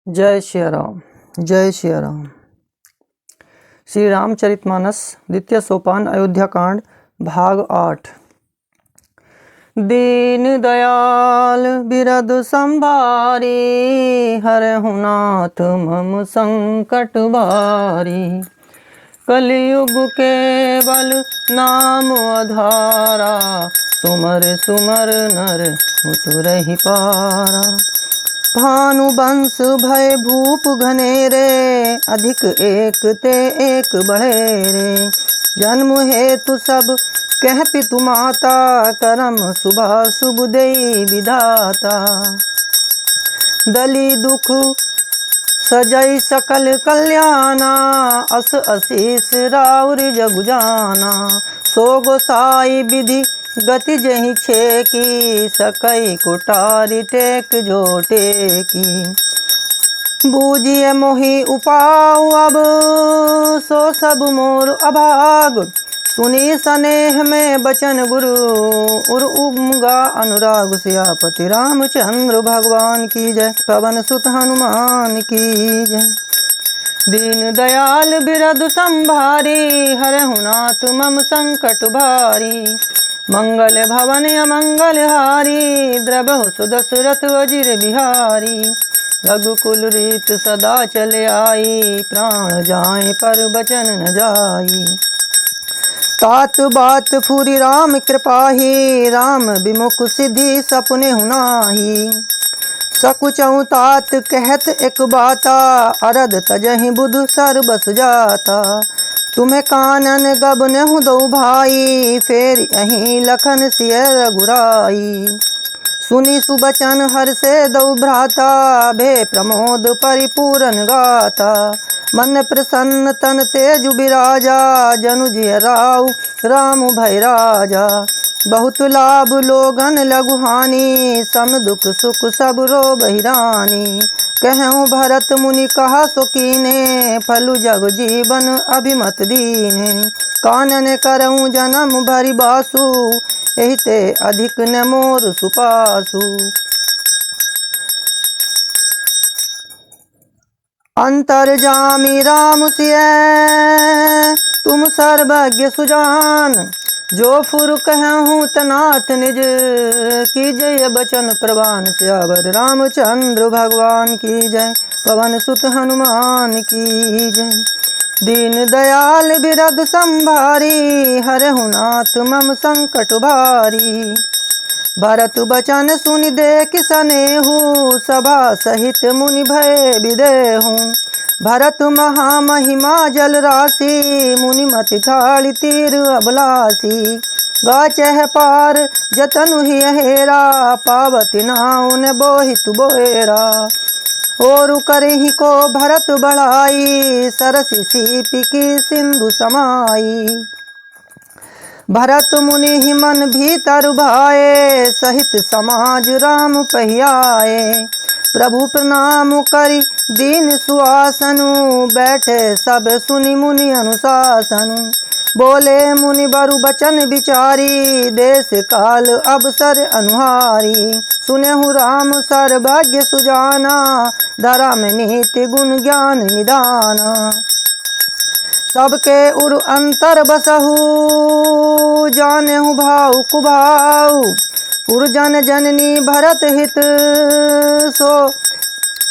जय श्री राम। जय श्री राम। श्री रामचरितमानस द्वितीय सोपान अयोध्या कांड भाग 8। दीन दयाल बिरद संभारी, हरहु नाथ मम संकट भारी। कलियुग केवल नाम आधारा, सुमर सुमर नर उतरहि पारा। भानुवंश भय भूप घनेरे, अधिक एक ते एक बढ़ेरे। जन्म हेतु सब कह पितु माता, करम शुभ शुभ देई विधाता। दली दुख सजई सकल कल्याणा, अस असीस राउर जगु जाना। सो गोसाई विधि गति जहि छेकी, सकई कुटारी टेक जोटे की। बूझिए मोहि उपाउ अब, सो सब मोर अभाग। सुनी स्नेह में बचन गुरु, उर उमगा अनुराग। सियापति रामचंद्र भगवान की जय, पवन सुत हनुमान की जय। दीन दयाल बिरद संभारी, हरहु नाथ मम संकट भारी। मंगल भवन अमंगल हारी, द्रवहु सुदशरथ अजिर बिहारी। रघुकुल रीत सदा चले आई, प्राण जाए पर बचन न जाई। तात बात फूरी राम कृपाही, राम विमुख सिद्धि सपने हुनाही। सकुचऊ तात कहत एक बाता, अरद तजहि बुध सर बस जाता। तुम्हें कानन गबन हूँ दो भाई, फेर अहीं लखन सिय रघुराई। सुनी सुबचन हर से दो भ्राता, भे प्रमोद परिपूरन गाता। मन प्रसन्न तन तेजु बिराजा, जनु जिय राउ राम भय राजा। बहुत लाभ लोगन लघु हानि, सम दुख सुख सब रो बहिरानी। कहूँ भरत मुनि कहा सो कीने, फलु जग जीवन अभिमत दीने। कानन करऊँ जन्म भरि बासु, एहि ते अधिक न मोर सुपासु। अंतर्जामी राम सिय तुम सर्वज्ञ सुजान। जो फुर कहूँ तनाथ निज, कीजय बचन प्रवान। सियावर रामचंद्र भगवान की जय, पवन सुत हनुमान की जय। दीन दयाल बिरद संभारी, हरहु नाथ मम संकट भारी। भरत बचन सुनि देख सनेहु, सभा सहित मुनि भय विदेहु। भरत महामहिमा जल राशि, मुनि मति ठाढ़ि तीर अबलासी। गाचह पार जतनु ही हेरा, पावति नाउ न बोहित बोएरा। और करहि को भरत बढ़ाई, सरसि सीपि की सिंधु समाई। भरत मुनि ही मन भीतर भाए, सहित समाज राम पहियाए। प्रभु प्रणाम करि दीन सुआसनु, बैठे सब सुनि मुनि अनुशासनु। बोले मुनि बरु बचन विचारी, देश काल अवसर अनुहारी। सुनेहु राम सर्वज्ञ सुजाना, धरा में नीति गुण ज्ञान निदाना। सबके उर अंतर बसहु, जानेहु भाव कुभाव। पुरजन जननी भरत हित, सो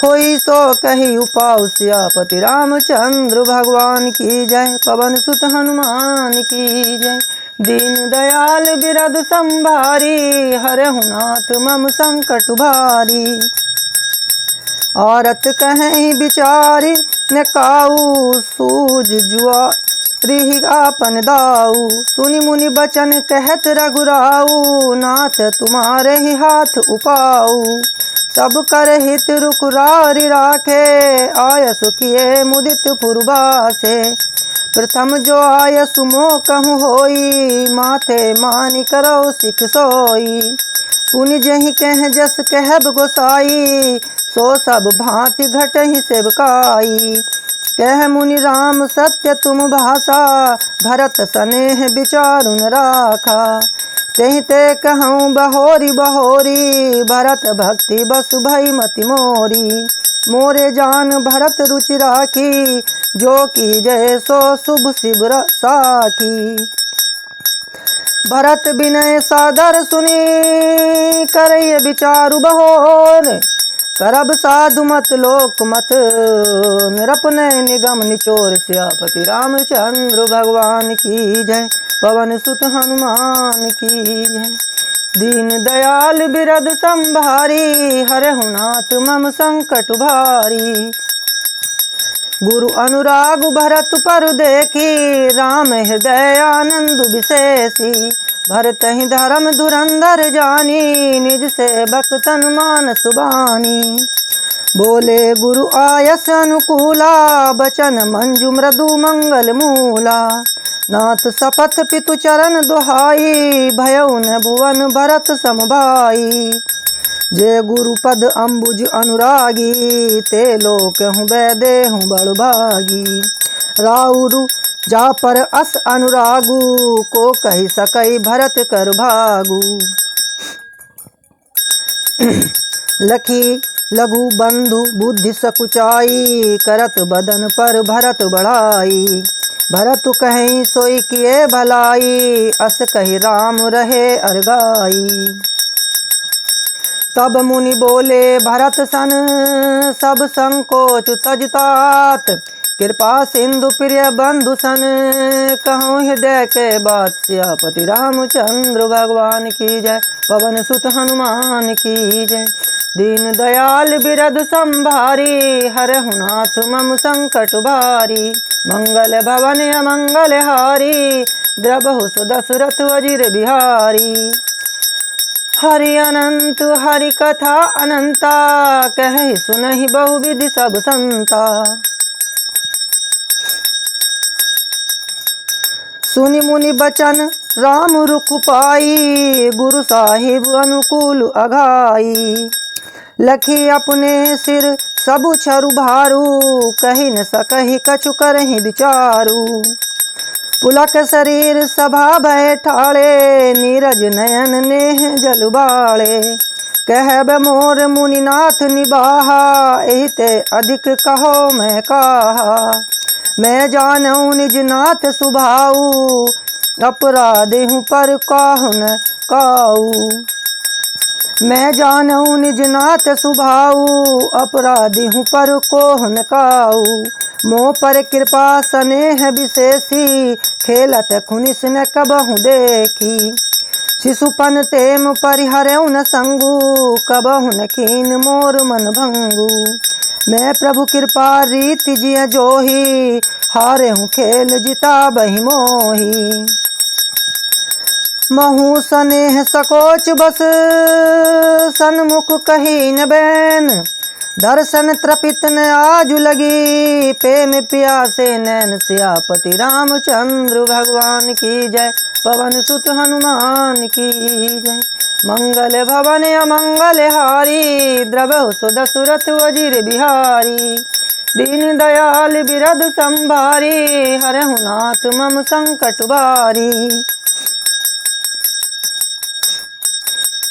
होई सो कही उपाउ। सियापति रामचंद्र भगवान की जय, पवन सुत हनुमान की जय। दीन दयाल बिरद संभारी, हरहु नाथ मम संकट भारी। औरत कहीं बिचारी न काऊ, सूझ जुआ रिहि आपन दाऊ। सुनि मुनि बचन कहत रघुराऊ, नाथ तुम्हारे ही हाथ उपाऊ। सब कर हित रुकुरारी राखे, आय सुखिए मुदित पुरबासे। प्रथम जो आय सुमो कहूँ होई, माथे मानि करो सिख सोई। पुनि जहि कह जस कहब गोसाई, सो सब भांति घटहि सेवकाई। कह मुनि राम सत्य तुम भाषा, भरत स्नेह विचारु न राखा। तेहि ते कहूँ बहोरी बहोरी, भरत भक्ति बसु भई मति मोरी। मोरे जान भरत रुचि राखी, जो की जय सो शुभ शिव साखी। भरत विनय सादर सुनी, करय विचारु बहोर, करब साधु मत लोक मत, निरपने निगम निचोर। सियापति रामचंद्र भगवान की जय, पवन सुत हनुमान की जय। दीन दयाल बिरद संभारी, हरहु नाथ मम संकट भारी। गुरु अनुराग भरत पर देखी, राम हृदय आनंद विशेषी। भरत ही धर्म धुरंधर जानी, निज सेवक तन मान सुबानी। बोले गुरु आयस अनुकूला, बचन मंजु मृदु मंगल मूला। नाथ सपथ पितु चरण दुहाई, भयउ न भुवन भरत सम भाई। जय गुरुपद अम्बुज अनुरागी, ते लोक हूँ बैदे हूँ बड़ भागी। राउरु जा पर अस अनुरागु, को कही सकई भरत कर भागु। लखी लघु बंधु बुद्धि सकुचाई, करत बदन पर भरत बढ़ाई। भरत कहीं सोई किए भलाई, अस कही राम रहे अरगाई। तब मुनि बोले भरत सन, सब संकोच तजतात। कृपा सिंधु प्रिय बंधु सन, कहूँ हृदय के बात। सियापति रामचंद्र भगवान की जय, पवन सुत हनुमान की जय। दीन दयाल बिरद संभारी, हरहु नाथ मम संकट भारी। मंगल भवन अमंगल हारी, द्रबहु सुदशरथ अजिर बिहारी। हरि अनंत हरि कथा अनंता, कहि सुनहि बहुविधि सब संता। सुनि मुनि बचन राम रुख पाई, गुरु साहिब अनुकूल अघाई। लखी अपने सिर सबु छरु भारू, कहि न सकहि कछु करहि विचारू। पुलक शरीर सभा बैठाड़े, नीरज नयन नेह जल बाड़े। कहब मोर मुनिनाथ निबाहा, एहि ते अधिक कहो मैं काहा। मैं जानऊ निज नाथ सुभाऊ, अपराधी हूँ पर काहु न काऊ। मैं जानऊ निज नाथ सुभाऊ, अपराधी हूँ पर कोह न काऊ। मोह पर कृपा स्नेह विशेषी, खेलत खुनिस न कबहु देखी। शिशुपन तेम परिहरऊ न संगु, कबहु न कीन मोर मन भंगु। मैं प्रभु कृपा रीति जिय जोही, हारे हूँ खेल जिता बहि मोही। महु स्नेह सकोच बस, सन्मुख कही न बैन। दर्शन त्रपित न आजु लगी, प्रेम प्यासे नैन। सियापति रामचंद्र भगवान की जय, पवन सुत हनुमान की जय। मंगल भवन अमंगल हारी, द्रवहु सुदशरथ अजिर बिहारी। दीन दयाल बिरद संभारी, हरहु नाथ मम संकट भारी।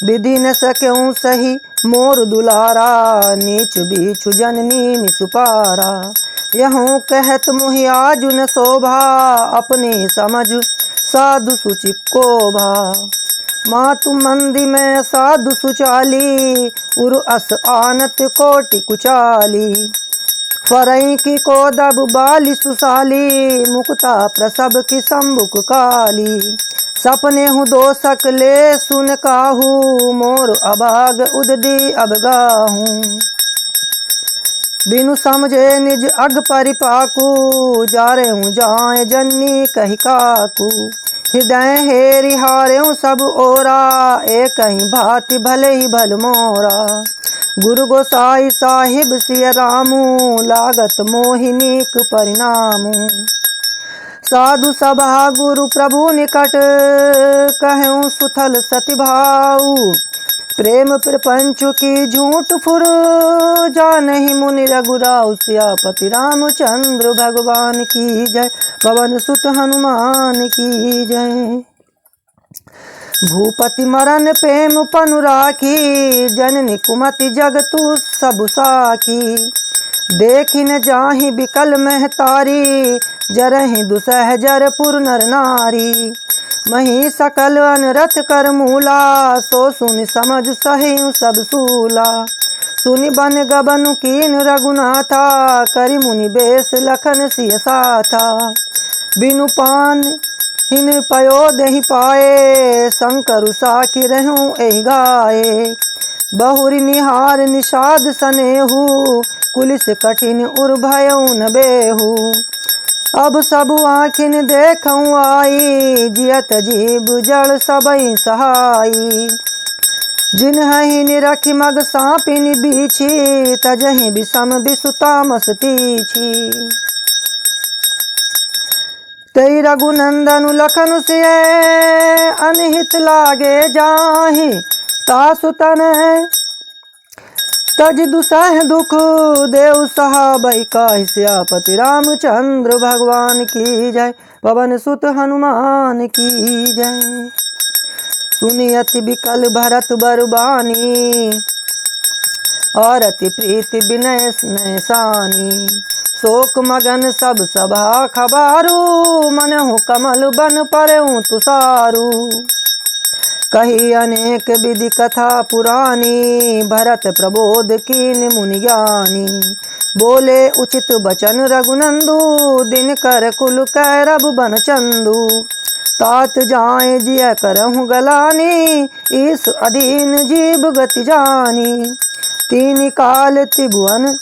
विधि न सक्यों सही मोर दुलारा, नीच बीच जननी निसुपारा। यहूँ कहत मुहि आजु न शोभा, अपनी समझ साधु सुचि को भा। मातु मंदी में साधु सुचाली, उर अस आनत कोटि कुचाली। फरई की कोदब बाली सुसाली, मुक्ता प्रसव की संबुक काली। सपने हूँ दो सकले सुन काहू, मोर अभाग उददी अब गाहूँ। बिनु समझे निज अग परिपाकू, जारे हूँ जाए जन्नी कही काकू। हृदय हेरि हारे हूँ सब ओरा, एक कहीं भांति भले ही भल मोरा। गुरु गोसाई साहिब सिय रामू, लागत मोहिनीक परिणामू। साधु सभा गुरु प्रभु निकट, कहूँ सुथल सति भाऊ। प्रेम प्रपंच की झूठ फुर, जानहि मुनि रघुराऊ। सियापति रामचंद्र भगवान की जय, पवन सुत हनुमान की जय। भूपति मरन प्रेम पनु राखी, जननी कुमति जगतु सब साखी। देखी न जाहि बिकल महतारी, जरहि दुसह जरपुर नर नारी। मही सकल अनरथ कर मूला, सो सुन समझ सही सब सूला। सुनि बन गबनु कीन रघुनाथा, करि मुनि बेस लखन सिय साथा। बिनु पान हिन पयो दहि पाए, शंकर साखी रहूं एहि गाए। बहुरी निहार निषाद सनेहु, कुलिस कठिन उर भयउ न बेहु। अब सबु आँखिन देखऊँ आई, जियत जीव जड़ सबई सहाई। जिन्हि निरखि मग सापिनि बीछी, तजहि विषम विषु तामस तीछी। तई रघुनंदनु लखनु सिय, अनहित लागे जाहि। तासु तन तज दुसह दुख, देव सहाबई काहि सियापति रामचंद्र भगवान की जय। पवन सुत हनुमान की जय। सुनि अति बिकल भरत बरबानी, और अति प्रीति विनय नयसानी। शोक मगन सब सभा खबारू, मनहु कमल बन परहु तुषारू। कही अनेक विधि कथा पुरानी, भरत प्रबोध कीन मुनि ज्ञानी। बोले उचित बचन रघुनंदु, दिन कर कुल कैरब बन चंदु। तात जाए जिय करहु गलानी, ईस अधीन जीव गति जानी। तीन काल त्रिभुवन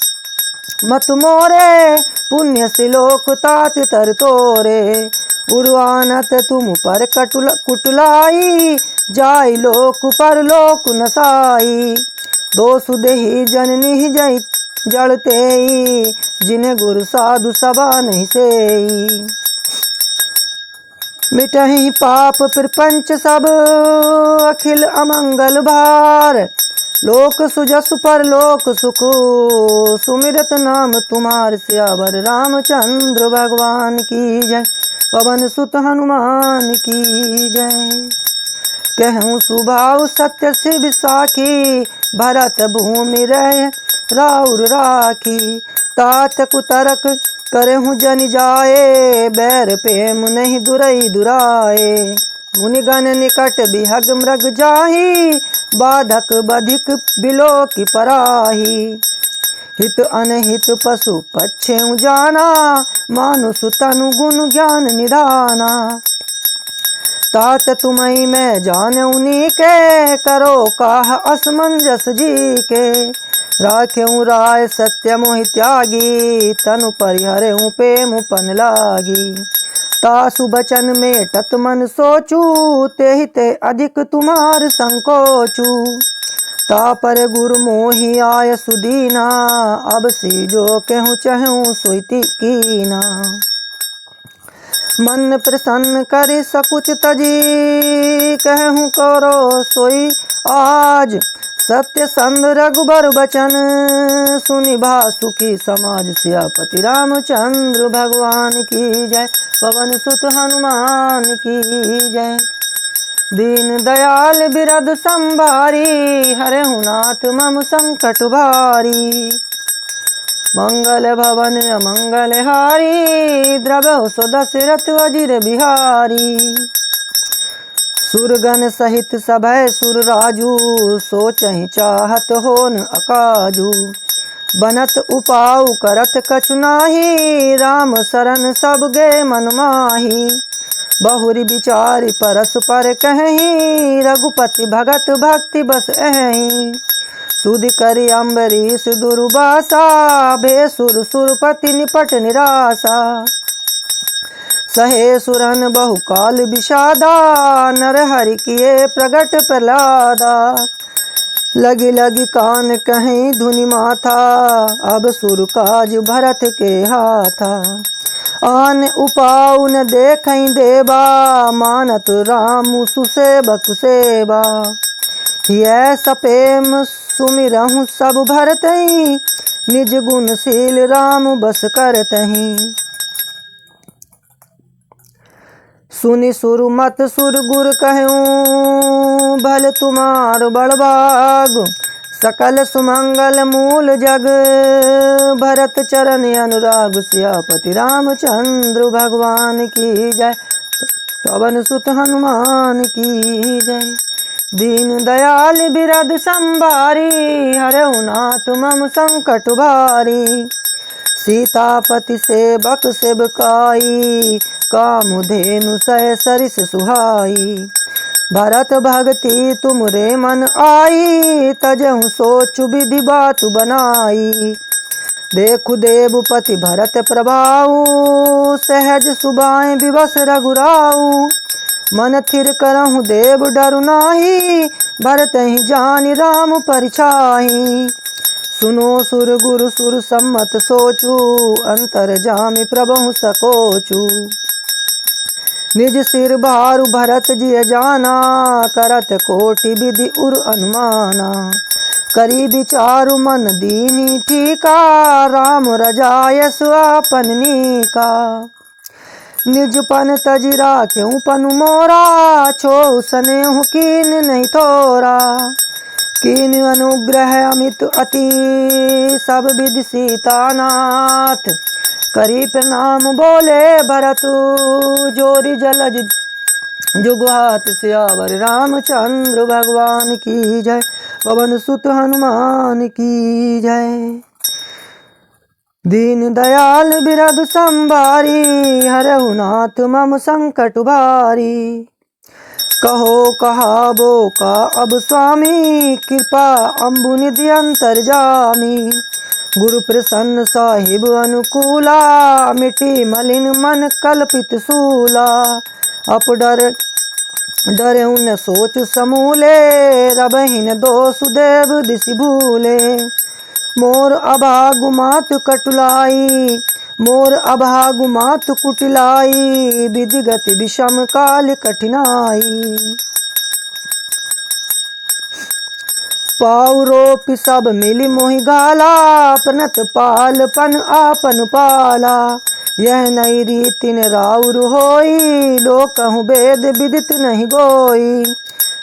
मत मोरे, पुण्य सिलोक तात तर तोरे। उर्वानत तुम पर कुटलाई, जाय लोक पर लोक नसाई। दोसु देहि जननी जय जड़ते, जिन्हें गुरु साधु सभा नहीं सेई। मिटहि पाप प्रपंच सब, अखिल अमंगल भार। लोक सुजसु पर लोक सुख, सुमिरत नाम तुम्हार सियावर रामचंद्र भगवान की जय। पवन सुत हनुमान की जय। कहूँ सुभाव सत्य शिव साखी, भरत भूमि रह राउर राखी। तात कुतरक करहु जन जाए, बैर प्रेम नहीं दुरई दुराए। मुनिगण निकट बिहग मृग जाहि, बाधक बधिक बिलो की पराही। हित अनहित पशु पक्षेउ जाना, मानुष तनु गुण ज्ञान निधाना। तात तुम्हें मैं जानऊ नीके, करो काह असमंजस जी के। राख्यऊ राय सत्य मोहि त्यागी, तनु परिहरऊ प्रेम पन लागी। तासु बचन में तत मन सोचू, तेहि ते अधिक तुम्हार संकोचू। तापर गुरु मोहि आय सुदीना, अब सी जो कहूँ चहूँ सोईति कीना। मन प्रसन्न करि सकुच तजी, कहूँ करो सोई आज। सत्य संद रघुबर बचन, सुनि भा सुखी समाज। सियापति रामचंद्र भगवान की जय। पवन सुत हनुमान की जय। दीन दयाल बिरद संभारी, हरहु नाथ मम संकट भारी। मंगल भवन अमंगल हारी, द्रवहु सो दशरथ अजिर बिहारी। सुरगण सहित सभय सुर राजू, सोचहि चाहत होन अकाजू। बनत उपाऊ करत कछु नाही, राम शरण सब गे मन माही। बहुरी विचार परस पर कहीं, रघुपति भगत भक्ति बस अहीं। सुधि करि अम्बरीश दुर्वासा, भेसुर सुरपति निपट निरासा। सहे सुरन बहुकाल विषादा, नर हरि किए प्रगट प्रहलादा। लगी लगी कान कहीं धुनि माथा, अब सुर काज भरत के हाथा। आन उपाऊ न देखई देवा, मानत राम सुसेबक सेवा। हिय सपेम सुमिरहु सब भरतहि, निज गुणशील राम बस करतहि। सुनि सुर मत सुर गुर कहूँ, भल तुम्हार बड़भाग। सकल सुमंगल मूल जग भरत चरण अनुराग सियापति रामचंद्र भगवान की जय। पवन सुत हनुमान की जय। दीन दयाल बिरद संभारी हरहु नाथ मम संकट भारी। सीतापति सेवक सेवकाई कामधेनु सह सरिस सुहाई। भरत भगति तुमरे मन आई तजहु सोचु विधि बात बनाई। देखु देवपति भरत प्रभाऊ सहज सुभाए विवश रघुराऊ। मन थिर करहु देव डरु नाही भरत ही जानि राम परिछाही। सुनो सुर गुरु सुर सम्मत सोचू अंतर जामि प्रभु सकोचू। निज सिर भारु भरत जिय जाना करत कोटि विधि उर अनुमाना। करी विचारु मन दीनी ठीका राम रजाय सुआपन नीका। निज पन तज राख्यु पनु मोरा छो स्नेहु कीन नहीं थोरा। कीन अनुग्रह अमित अति सब विधि सीतानाथ। करी प्रणाम बोले भरतु जोरी जलज जुगहात सियावर रामचंद्र भगवान की जय। पवन सुत हनुमान की जय। दीन दयाल बिरद संभारी हरहु नाथ मम संकट भारी। कहो कहाबो का अब स्वामी कृपा अम्बु निधि अंतर जामी। गुरु प्रसन्न साहिब अनुकूला मिटी मलिन मन कल्पित सूला। अप डरे उन सोच समूले रबहिन दोष देव दिशि भूले। मोर अभागु मात कटुलाई मोर अभागु मात कुटिलाई। विधि गति विषम काल कठिनाई। पाउ रोप सब मिली मोहि गाला पनत पाल पन आपन पाला। यह नई रीतिन राउर होई लोकहु वेद विदित नहीं गोई।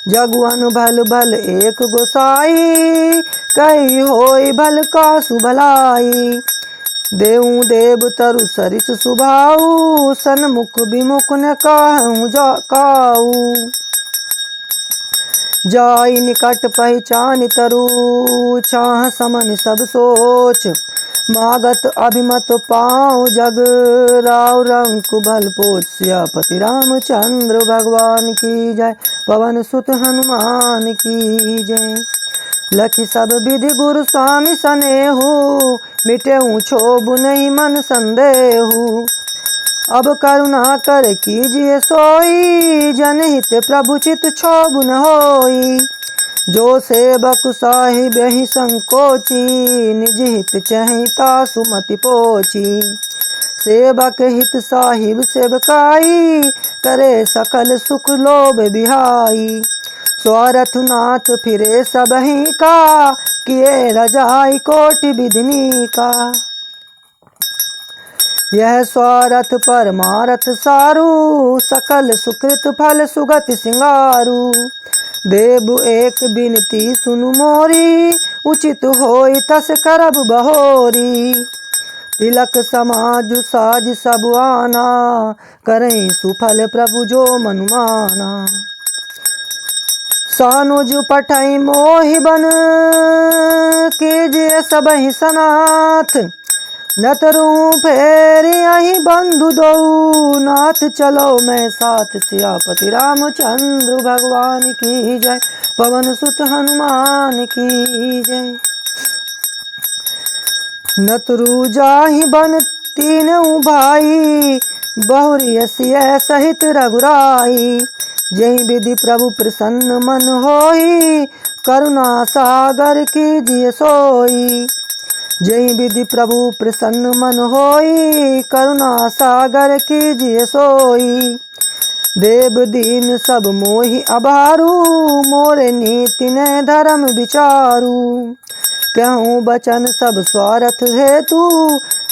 जगुअन भल भल एक गोसाई कही होई भल कासु भलाई। देऊ देव तरु सरिस सुभाऊ सन्मुख विमुख न काहू काऊ। जाई निकट पहचान तरु छाह समन सब सोच। मागत अभिमत पाँव जग राव रंक भल पोच। सियापति रामचंद्र भगवान की जय। पवन सुत हनुमान की जय। लखि सब विधि गुरु स्वामी सनेहु मिटेऊ क्षोभ नहीं मन संदेहु। अब करुणा कर कीजिए सोई जनहित प्रभु चित क्षोभ न होई। जो सेवक साहिब ही संकोची निज हित चहिता सुमति पोची। सेवक हित साहिब सेवकाई करे सकल सुख लोभ बिहाई। स्वारथ नाथ फिरे सबहि का किए रजाई कोटि विधिनी का। यह स्वारथ परमारथ सारू सकल सुकृत फल सुगति सिंगारू। देव एक बिनती सुनु मोरी उचित होई तस करब बहोरी। तिलक समाज साज सब आना करें सुफल प्रभु जो मनुमाना। सानुज पठई मोहि बन कीजिए सबहि सनाथ। नतरू फेरी अहि बंधु दो नाथ चलो मैं साथ। सियापति रामचंद्र भगवान की जय। पवन सुत हनुमान की जय। नतरू जाहि बन तीनऊ भाई बहुरी सिय सहित रघुराई। जहि विधि प्रभु प्रसन्न मन होई करुणा सागर कीजिए सोई। जय विधि प्रभु प्रसन्न मन होई करुणा सागर कीजिए सोई। देव दीन सब मोहि अभारू मोरे नीति ने धर्म विचारू। कहूँ बचन सब स्वार्थ हेतु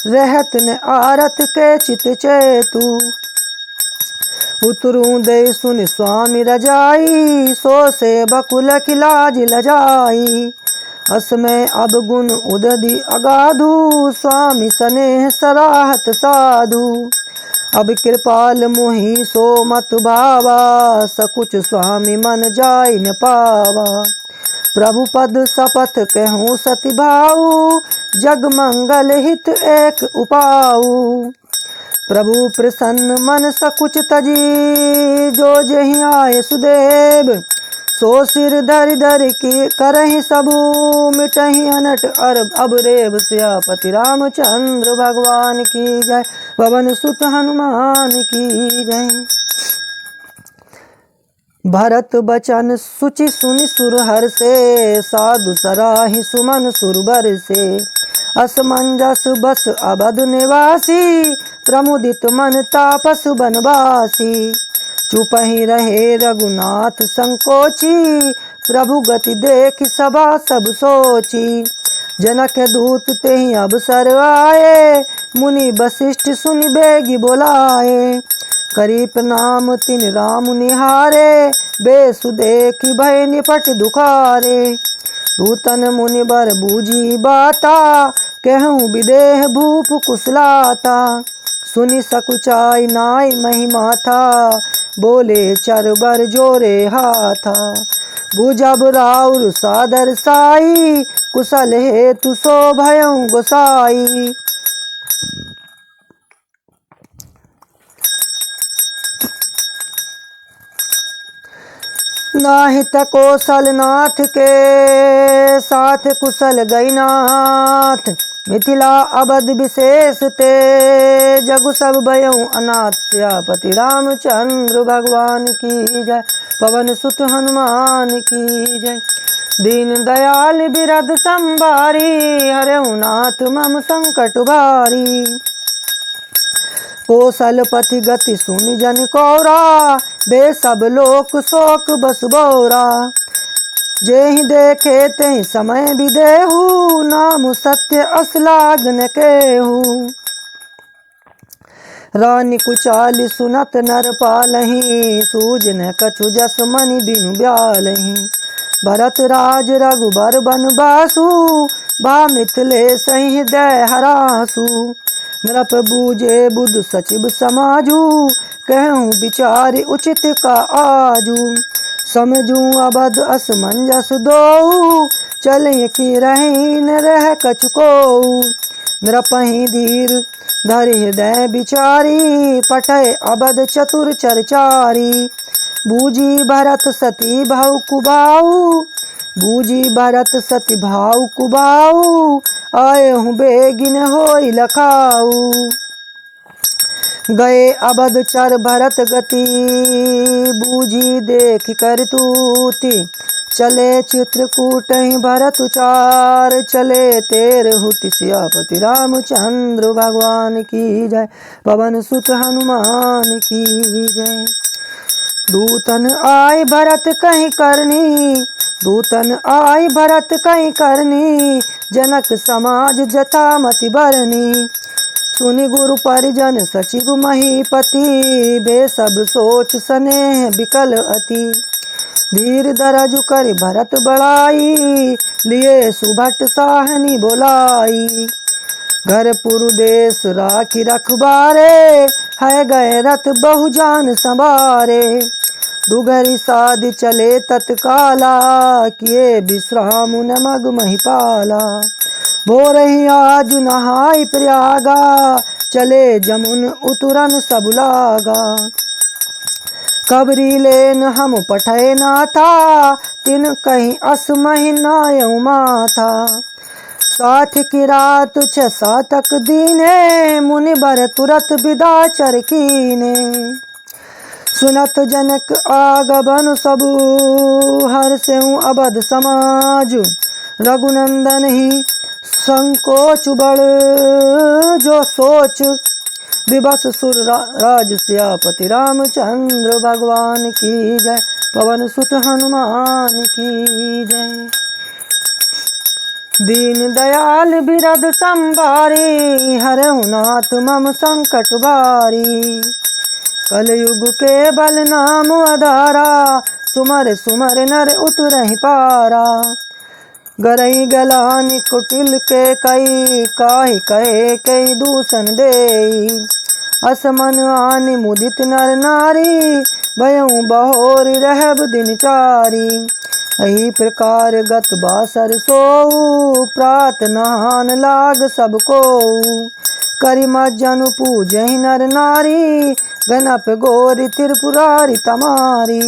रहत न आरत के चित चेतु। उतरू दे सुन स्वामी रजाई सो से बकुल की लाज लजाई। असमय अब गुण उदधि अगाधु, स्वामी स्नेह सराहत साधु। अब कृपाल मोहि सो मत भावा, सकुच स्वामी मन जाय न पावा। प्रभु पद शपथ कहूँ सति भाऊ, जग मंगल हित एक उपाऊ। प्रभु प्रसन्न मन सकुच तजी, जो जहि आए सुदेव। सो सिर धरि धरि की करहि सबू, मिटहि अनट अरब अब रेव। सियापति रामचंद्र भगवान की जय, पवन सुत हनुमान की जय। भरत बचन सुचि सुनि सुर हर्षे, साधु सराहि सुमन सुरबर से। असमंजस बस अवध निवासी, प्रमुदित मन तापस बनवासी। चुपहि रहे रघुनाथ संकोची, प्रभु गति देख सभा सब सोची। जनक दूत तेहि अवसर आए, मुनि वशिष्ठ सुनि बेगी बोलाए। करी प्रणाम तिन राम निहारे, बेसु देखि भय निपट दुखारे। दूतन मुनि बर बूझी बाता, कहूँ विदेह भूप कुशलाता। सुनि सकुचाई नाई महिमा था, बोले चरबर जोरे हाथा। बुझब राउर सादर साई, कुशल हेतु सो भयं गोसाई। नाहित कौशल नाथ के, साथ कुशल गईनाथ। मिथिला अवध विशेष ते, जगु सब भयं अनाथ। सियापति रामचंद्र भगवान की जय, पवन सुत हनुमान की जय। दीन दयाल बिरद संबारी, हरहु नाथ मम संकट भारी। कौशलपति गति सुनि जन कौरा, बे सब लोक शोक बस बौरा। जेहि देखे तेहि समय विदेहु, नाम सत्य असलाग न केहू। रानी कुचाली सुनत नर पालहि, सूझ न कछु जस मनि बिनु ब्यालहि। भरत राज रघुबर बनवासु, बा मिथिलेश हृदय हरासु। नृप बूझे बुध सचिव समाजू, कहूँ विचार उचित का आजू। समझू अबध असमंजस दोऊ, चले कि रही न रह कछु कोऊ। नृपहि धीर धरि हृदय विचारी, पठय अबध चतुर चरचारी। बूझी भरत सती भाव कुबाऊ, बूझी भरत सती भाव कुबाऊ। आए हूँ बेगिन होई लखाऊ। गए अबध चर भरत गति, बूझी देख कर तूति। चले चित्रकूट भरत चार, चले तेर हुति। सियापति रामचंद्र भगवान की जय, पवन सुत हनुमान की जय। दूतन आय भरत कहीं करनी, दूतन आय भरत कहीं करनी। जनक समाज जथा मति बरनी। सुनि गुरु परिजन सचिव महीपति, बे सब सोच स्नेह बिकल अति। धीर दरजु कर भरत बड़ाई, लिए सुभट साहनी बोलाई। घर पुरु देश राखी रखबारे, है गए रथ बहु जान संवारे। दुघरी साधि चले तत्काला, किए विश्राम न मग महिपाला। भोर ही आज नहाय प्रयागा, चले जमुन उतरन सब लागा। कबरी लेन हम पठय नाथा, तिन कहीं अस महीनायऊ माथा। साथ की रात 6 सातक दीने, मुनि बर तुरत विदा चर कीने। सुनत जनक आगमन सबु, हर्षेउ अबध समाज। रघुनंदन ही संकोच बड़, जो सोच विबस सुर राज। सियापति रामचंद्र भगवान की जय, पवन सुत हनुमान की जय। दीन दयाल बिरद संबारी, हरहु नाथ मम संकट भारी। कलयुग के बल नाम आधारा, सुमर सुमर नर उतरहि पारा। गरई गलानी कुटिल के कई काहि कहे कई दूषण देई। असमन आनि मुदित नर नारी भयउ बहोरी रहब दिन चारी। एही प्रकार गत बासर सोऊ प्रात नहान लाग सबको। करि मज्जन पूजहि नर नारी गणप गोरी त्रिपुरारी तमारी।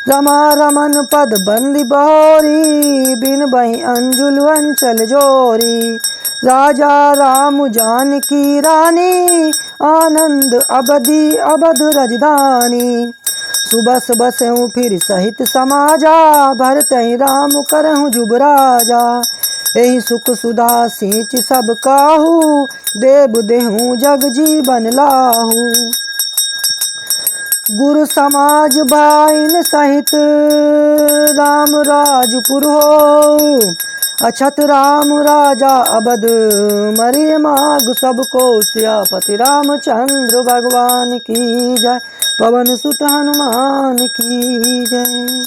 रमा रमन पद बंदी बहोरी बिन बही अंजुल अंचल जोरी। राजा राम जानकी रानी आनंद अबधि अवध रजधानी। सुबस बसऊँ फिर सहित समाजा भरतहि राम करहु जुब राजा। एहि सुख सुधा सींच सब काहू देव देहूँ जग जीवन लाहू। गुरु समाज भाइन सहित राम राजपुर हो। अछत राम राजा अबध मरिय माग सबको सियापति रामचंद्र भगवान की जय। पवन सुत हनुमान की जय।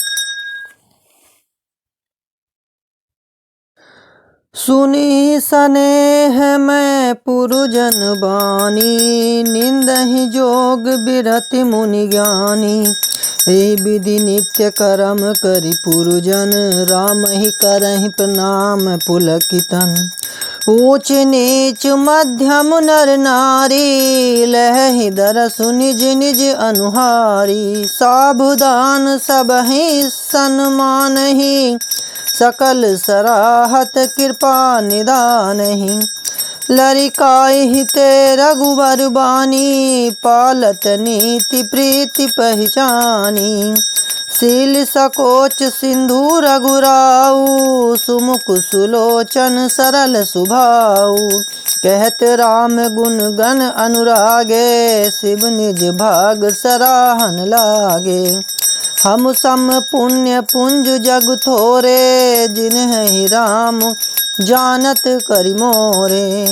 सुनी सनेह मैं पुरुजन बानी निंदहि जोग बिरति मुनि ज्ञानी। हे विधि नित्य करम करि पुरुजन राम ही करहि प्रणाम पुलकितन। ऊंच नीच मध्यम नर नारी लहहि दरसु निज निज अनुहारी। साबुदान सबहि सन्मानहि सकल सराहत कृपा निदानहि। लरिकाहि ते रघुबर बानी पालत नीति प्रीति पहचानी। शील सकोच सिंधु रघुराऊ सुमुख सुलोचन सरल सुभाऊ। कहत राम गुण गण अनुरागे शिव निज भाग सराहन लागे। हम सम पुण्य पुंज जग थोरे जिन्हि राम जानत करि मोरे।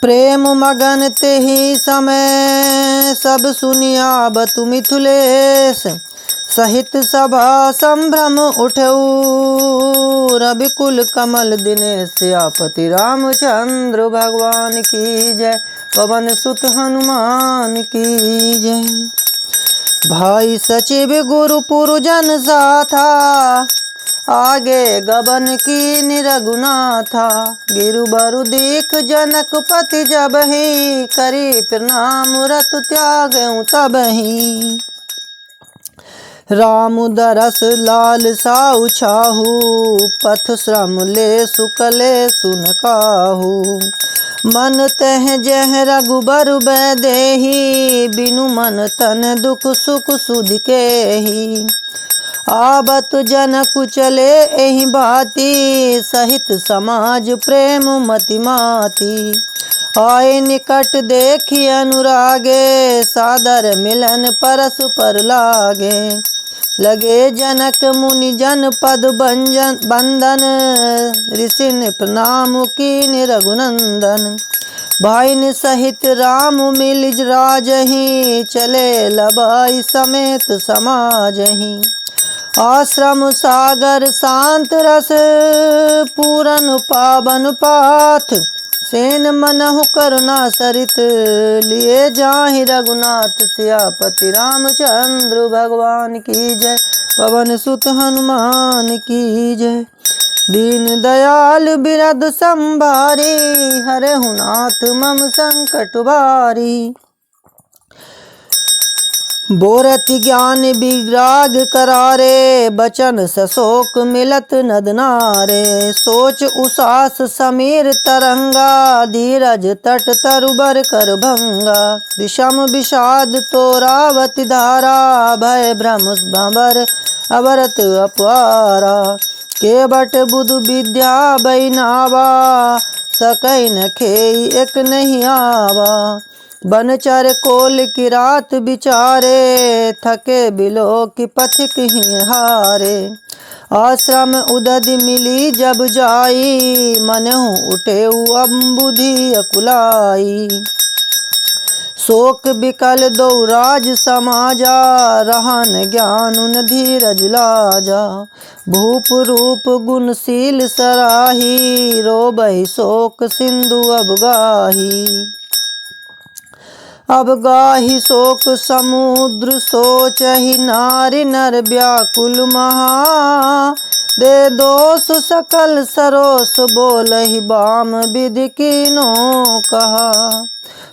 प्रेम मगन तेहि समय सब सुनिया बतु मिथिलेश। सहित सभा संभ्रम उठऊ रविकुल कमल दिनेश। सियापति रामचंद्र भगवान की जय। पवन सुत हनुमान की जय। भाई सचिव गुरु पुरुजन साथा आगे गबन की निरगुनाथा। गिरुबरु दीख जनक पति जबहि करी प्रणाम रतु त्यागऊँ तबहि। राम दरस लाल साउ छाहू पथ श्रम ले सुकले सुन काहू। मन तह जह रघुबर बैदेही बिनु मन तन दुख सुख सुध केही। आबत जन कुचले एहि भांति सहित समाज प्रेम मति माति। आए निकट देखी अनुरागे सादर मिलन परस्पर लागे। लगे जनक मुनि जन पद बंदन ऋषिन प्रणाम कीन रघुनंदन। भाइन सहित राम मिलिज राजहि चले लबाई समेत समाजहि। आश्रम सागर शांत रस पूरन पावन पाथ। सेन मनहु करुणा सरित लिए जाहि रघुनाथ। सियापति रामचंद्र भगवान की जय। पवन सुत हनुमान की जय। दीन दयाल बिरद संभारी हरहु नाथ मम संकट भारी। बोरति ज्ञान विराग करारे बचन सशोक मिलत नद नारे। सोच उसास समीर तरंगा धीरज तट तरुबर कर भंगा। विषम विषाद तोरावति धारा भय भ्रम भंवर अवरत अपवारा। केवट बुधु विद्या बैनावा सकै न खेई एक नहीं आवा। बनचर कोल की रात बिचारे थके बिलो की पथिक ही हारे। आश्रम उदधि मिली जब जाई मनहु उठे अम्बुधि अकुलाई। शोक बिकल दो राज समाजा, रहन ज्ञान उन धीरज लाजा। भूप रूप गुणशील सराही, रोबहि शोक सिंधु अब गाही। अब गाही शोक समुद्र, सोचहि नारी नर व्याकुल महा। दे दोष सकल सरोस, बोलहि बाम विधि कीनो कहा।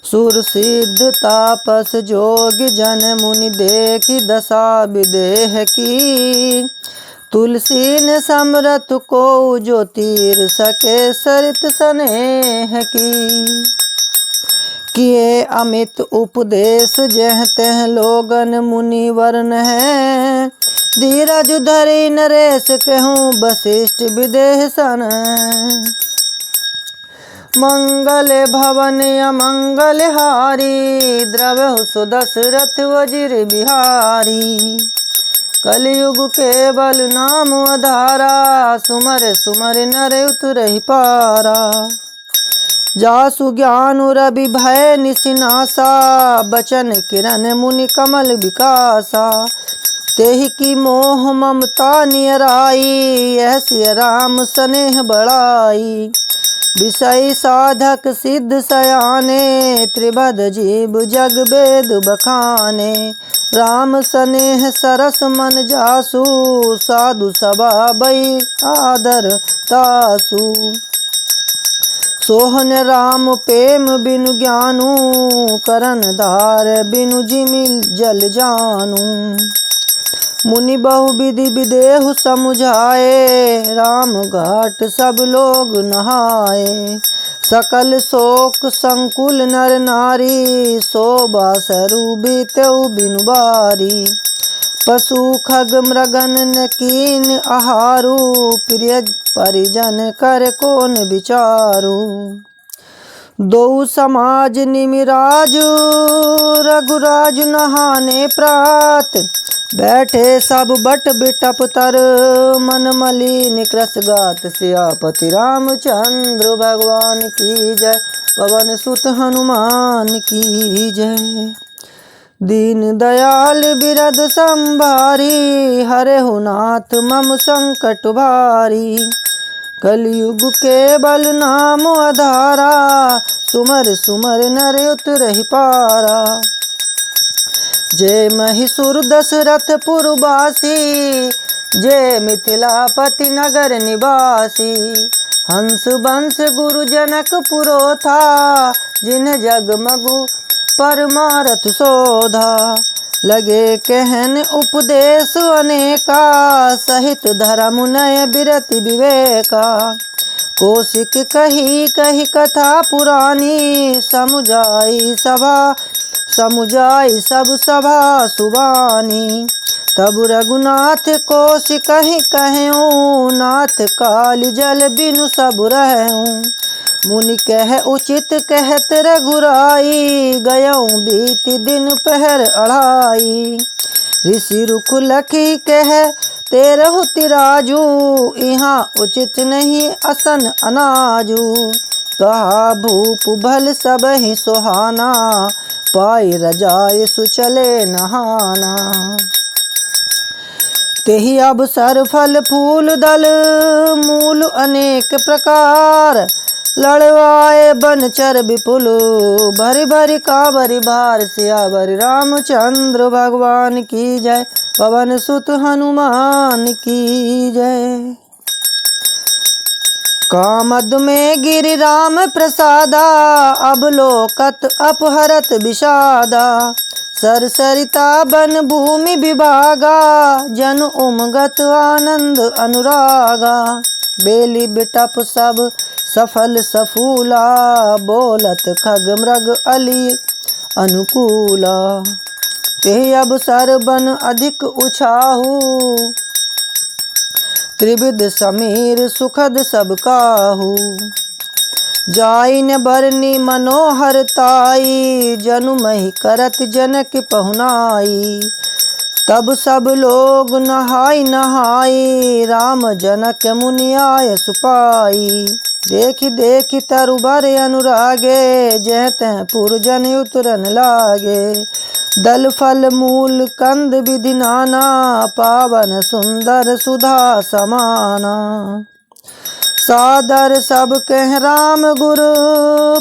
सुर सिद्ध तापस जोग जन, मुनि देखि दशा विदेह की। तुलसी ने समरथ को, जो तीर सके सरित स्नेह की। किए अमित उपदेश, जह तह लोगन मुनि वर्ण है। धीरज धरि नरेश, कहूँ वशिष्ठ विदेह सन। मंगल भवन अमंगल हारी, द्रवहु सो दशरथ वज्र बिहारी। कलयुग केवल नाम आधारा, सुमर सुमर नर उतरहि पारा। जासु ज्ञान रवि भय निसिनासा, बचन किरण मुनि कमल विकासा। तेहि की मोह ममता नियराई, यह सिय राम स्नेह बढ़ाई। विषय साधक सिद्ध सयाने, त्रिभद जीव जग वेद बखाने। राम स्नेह सरस मन जासु, साधु सभा बई आदर तासु। सोहन राम प्रेम बिनु ज्ञानू, करन धार बिनु जिमिल जल जानू। मुनि बहु विधि विदेहु समुझाए, राम घाट सब लोग नहाए। सकल शोक संकुल नर नारी, शोभा सरू बीतेउ बिनु बारी। पशु खग मृगन न कीन आहारू, प्रिय परिजन कर कौन विचारू। दो समाज निमिराजु, रघुराजु नहाने प्रात। बैठे सब बट बिटप तर, मन मलिन कृस गात। सियापति रामचंद्र भगवान की जय, पवन सुत हनुमान की जय। दीन दयाल बिरद संभारी, हरहु नाथ मम संकट भारी। कलयुग केवल नाम आधारा, सुमर सुमर नर उतरहि पारा। जय महिषुर दशरथ पुरवासी, जय मिथिलापति नगर निवासी। हंस बंस गुरु जनक पुरोधा, जिन जगमगु परमारथ शोधा। लगे कहन उपदेश अनेका, सहित धर्म नय बिरति विवेका। कौशिक कही कही कथा पुरानी, समुझाई सब सभा सुबानी। तब रघुनाथ कौशिक कही कहूँ, नाथ काल जल बिनु सब रहूँ। मुनि कह उचित कहत रघुराई, गयऊँ बीत दिन पहर अढ़ाई। ऋषि रुख लखी कह तेरहु तिराजू, यहाँ उचित नहीं असन अनाजू। कहा भूप भल सब ही सुहाना, पाई रजाय सुचले नहाना। तेहि अवसर फल फूल दल, मूल अनेक प्रकार। लड़वाए बनचर विपुल, भरी भरी कांवरि भार। सियावर रामचंद्र भगवान की जय, पवन सुत हनुमान की जय। कामद में गिरि राम प्रसादा, अवलोकत अपहरत विषादा। सरसरिता बन भूमि विभागा, जन उमगत आनंद अनुरागा। बेली बिटप सब सफल सफूला, बोलत खग मृग अली अनुकूला। तेहि अवसर बन अधिक उछाहू, त्रिविध समीर सुखद सब काहू। जाइन बरनी मनोहरताई, जनु मही करत जनक पहुनाई। तब सब लोग नहाई नहाई, राम जनक मुनि आय सुपाई। देखि देखि तरुबर अनुरागे, जह तह पुरजन उतरन लागे। दल फल मूल कंद विधि नाना, पावन सुंदर सुधा समाना। सादर सब कह राम गुरु,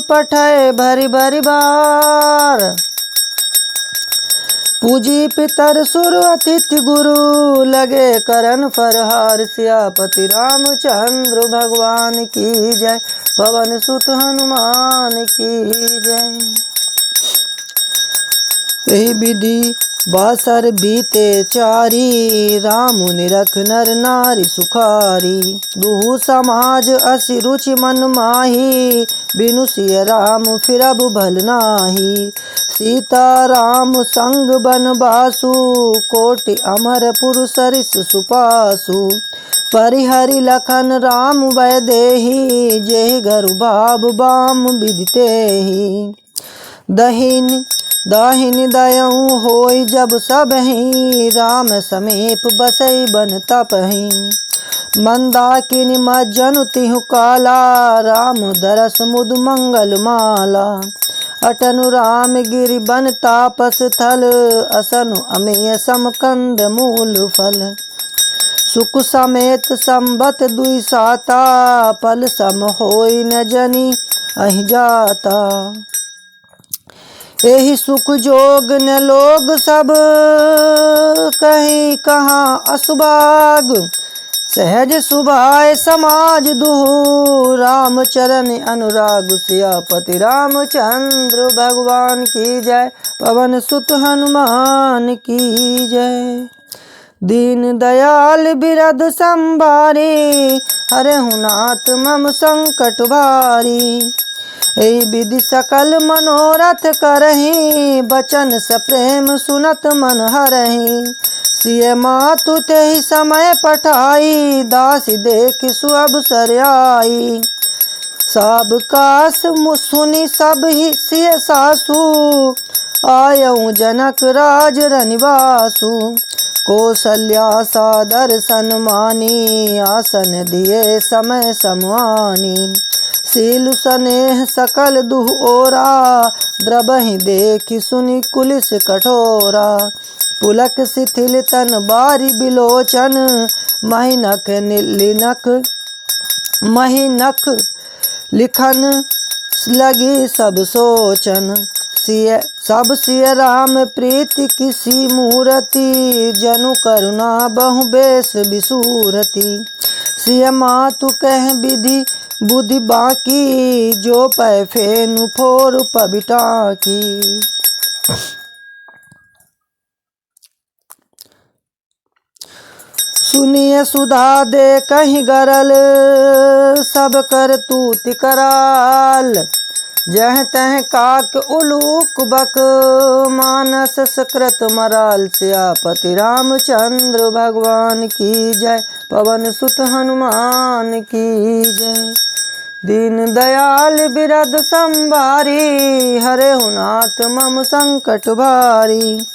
पठय भरी भरी बार। पूजी पितर सुर अतिथि गुरु, लगे करन फरहार। सियापति रामचंद्र भगवान की जय, पवन सुत हनुमान की जय। यही विधि बासर बीते चारी, राम निरख नर नारी सुखारी। दुहु समाज असी रुचि मन माही, बिनु सिय राम फिर अब भल नाही। सीता राम संग बनवासु, कोटि अमर पुरुष सरिस सुपासु। परिहरि लखन राम वैदेही, जेहि घर भाव बाम विदितेहि। दाहिनी दयऊ होई जब सबहि, राम समीप बसई बन तपहि। मंदाकिनी मज्जनु तिहु काला, राम दरस मुद मंगल माला। अटनु राम गिरि बन तापस थल, असनु अमेय समकंद मूल फल। सुख समेत संबत दुई साता, पल सम होई न जनी अहि जाता। एहि सुख जोग न लोग सब, कहीं कहाँ असुभाग। सहज सुभाय समाज दुहु, राम चरण अनुराग। सियापति रामचंद्र भगवान की जय, पवन सुत हनुमान की जय। दीन दयाल बिरद संभारी, हरहु नाथ मम संकट भारी। एहि विधि सकल मनोरथ करहि, बचन सप्रेम सुनत मन हरहि। सिय मातु तेहि समय पठाई, दासी देख सुअब सर आई। सब कास सुनि सब ही सिय सासु, आयऊ जनक राज रनिवासु। कौसल्या सादर सन्मानी, आसन दिए समय समानी। सील स्नेह सकल दुह ओरा, द्रबहि देखि सुनि कुलिस कठोरा। पुलक शिथिल तन बारी बिलोचन, महिनख लिखन लगी सब सोचन। सब सिय राम प्रीति किसी मूरति, जनु करुणा बहु बेस बिसूरति। सिय मातु कह विधि बुद्धि बाकी, जो पै फेनु फोर पबिटा की। सुनिय सुधा दे कहीं गरल, सब कर तूति कराल। जह तह काक उलूक बक, मानस सकृत मराल। सियापति रामचंद्र भगवान की जय, पवन सुत हनुमान की जय। दीन दयाल बिरद संभारी, हरहु नाथ मम संकट भारी।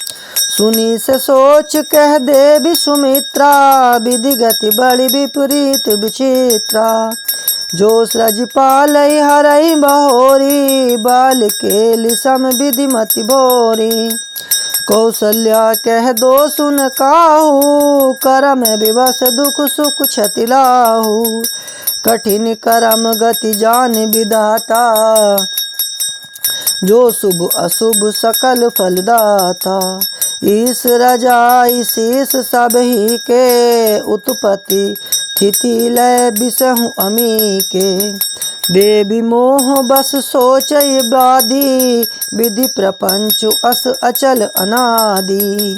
सुनी से सोच कह देवी सुमित्रा, विधि गति बड़ी विपरीत विचित्रा। जो सृज पालई हरई बहोरी, बाल केलि सम विधि मति बोरी। कौसल्या कह दो सुन काहू, करम विवश दुख सुख क्षति लाहू। कठिन करम गति जान विधाता, जो शुभ अशुभ सकल फलदाता। ईस रजाई शीस सब ही के, उत्पत्ति स्थिति लय बिसहु अमी के। देवी मोह बस सोचय बादी, विधि प्रपंच अस अचल अनादि।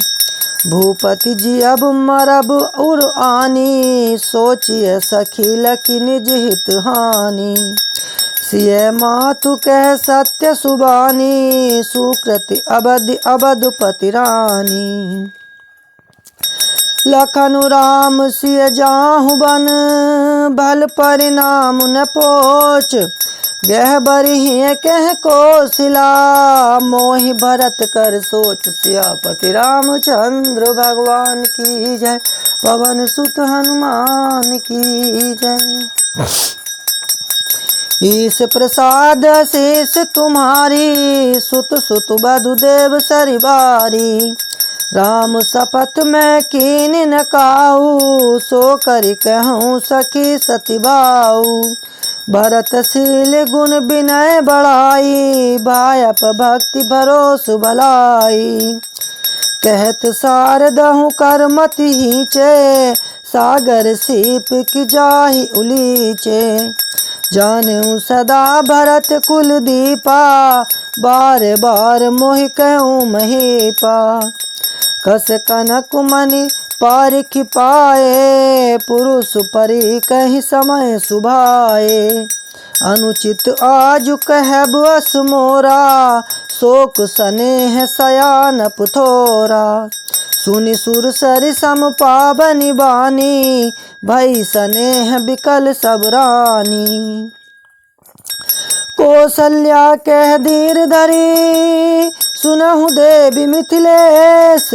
भूपति जी अब मरब उर आनी, सोचिय सखी लकी निज हित हानि। सिय मातु कह सत्य सुबानी, सुकृति अबध पति रानी। लखनु राम सिय जाहु बन, भल परिणाम न पोच। गह बरिहिं कह कौशिला, मोहि भरत कर सोच। सियापति रामचंद्र भगवान की जय, पवन सुत हनुमान की जय। ईश प्रसाद शेष तुम्हारी, सुत सुत वधुदेव सरिबारी। राम शपथ मैं कीन न काऊ, सो करि कहूँ सखी सतिबाऊ। भरतशील गुण विनय बढ़ाई, भायप भक्ति भरोस भलाई। कहत सारदहु कर मत हीचे, सागर सीप की जाहि उलीचे। जानू सदा भरत कुल दीपा, बार बार मोहि कहूँ महीपा। कस कनक मणि पारिख पाए, पुरुष परि कहि समय सुभाए। अनुचित आजु कहब अस मोरा, शोक स्नेह सयान पुथोरा। सुनि सुर सरि सम पावनि बानी, भई स्नेह बिकल सब रानी। कौसल्या कह धीर धरी, सुनहु देवी मिथिलेश।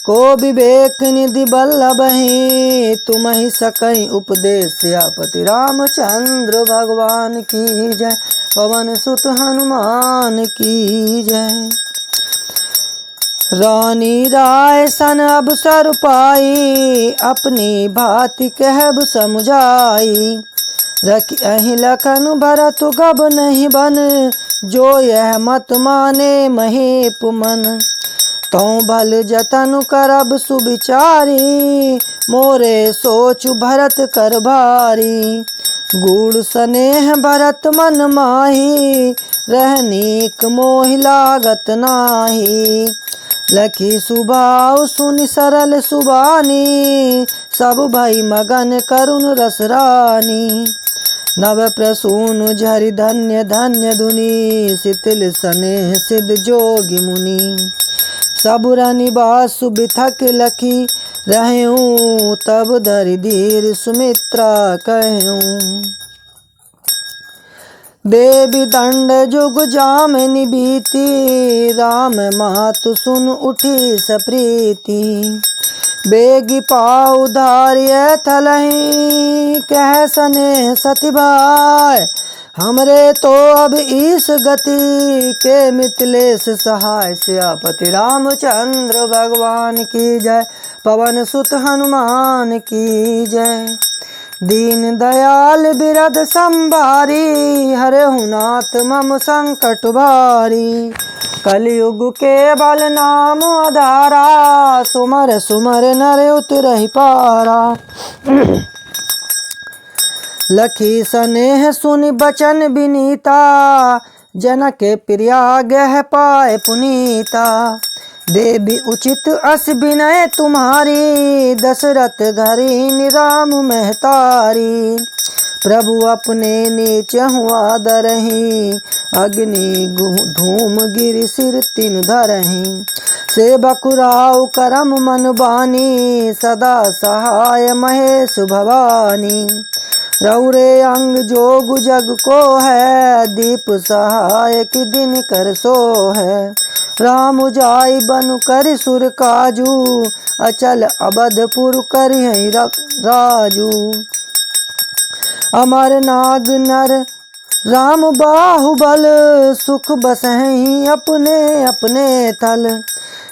को विवेक निधि बल्लभहि, तुम्हि सकहि उपदेश। सियापति रामचंद्र भगवान की जय, पवन सुत हनुमान की जय। रानी राय सन अवसर पाई, अपनी भांति कहब समुझाई। रखि लखन भरत गब नहीं बन, जो यह मत माने महीप मन। तौ भल जतन करब सुविचारी, मोरे सोच भरत कर भारी। गूढ़ स्नेह भरत मन माही, रहनीक मोहि लागत नाही। लखी सुभाव सुनि सरल सुबानी, सब भई मगन करुण रस रानी। नव प्रसून झरि धन्य धन्य धुनि, शिथिल स्नेह सिद्ध जोगी मुनि। सबुर निवास सुबिथक लखी रहूं, तब धरि धीर सुमित्रा कहूं। देवी दंड जुग जामिनी बीती, राम मातु सुन उठी सप्रीति। बेगी पाउ धार्य थलहि, कह स्नेह सति भाय। हमरे तो अब इस गति, के मिथिलेश सहाय। सियापति रामचंद्र भगवान की जय, पवन सुत हनुमान की जय। दीन दयाल बिरद संभारी, हरहु नाथ मम संकट भारी। कलयुग के बल नाम आधारा, सुमर सुमर नर उतरहि पारा। लखी स्नेह सुनि बचन विनीता, जनक प्रिया गह पाए पुनीता। देवी उचित अस विनय तुम्हारी, दशरथ घरी राम महतारी। प्रभु अपने नीच हुआ दरही, अग्नि धूम गिरि सिर तिन धरही। सेवक राव करम मन बानी, सदा सहाय महेश भवानी। रौरे अंग जोग जग को है, दीप सहाय कि दिन कर सो है। राम जाई बनु करि सुर काजू, अचल अबधपुर करि राजू। अमर नाग नर राम बाहुबल, सुख बसहि अपने अपने थल।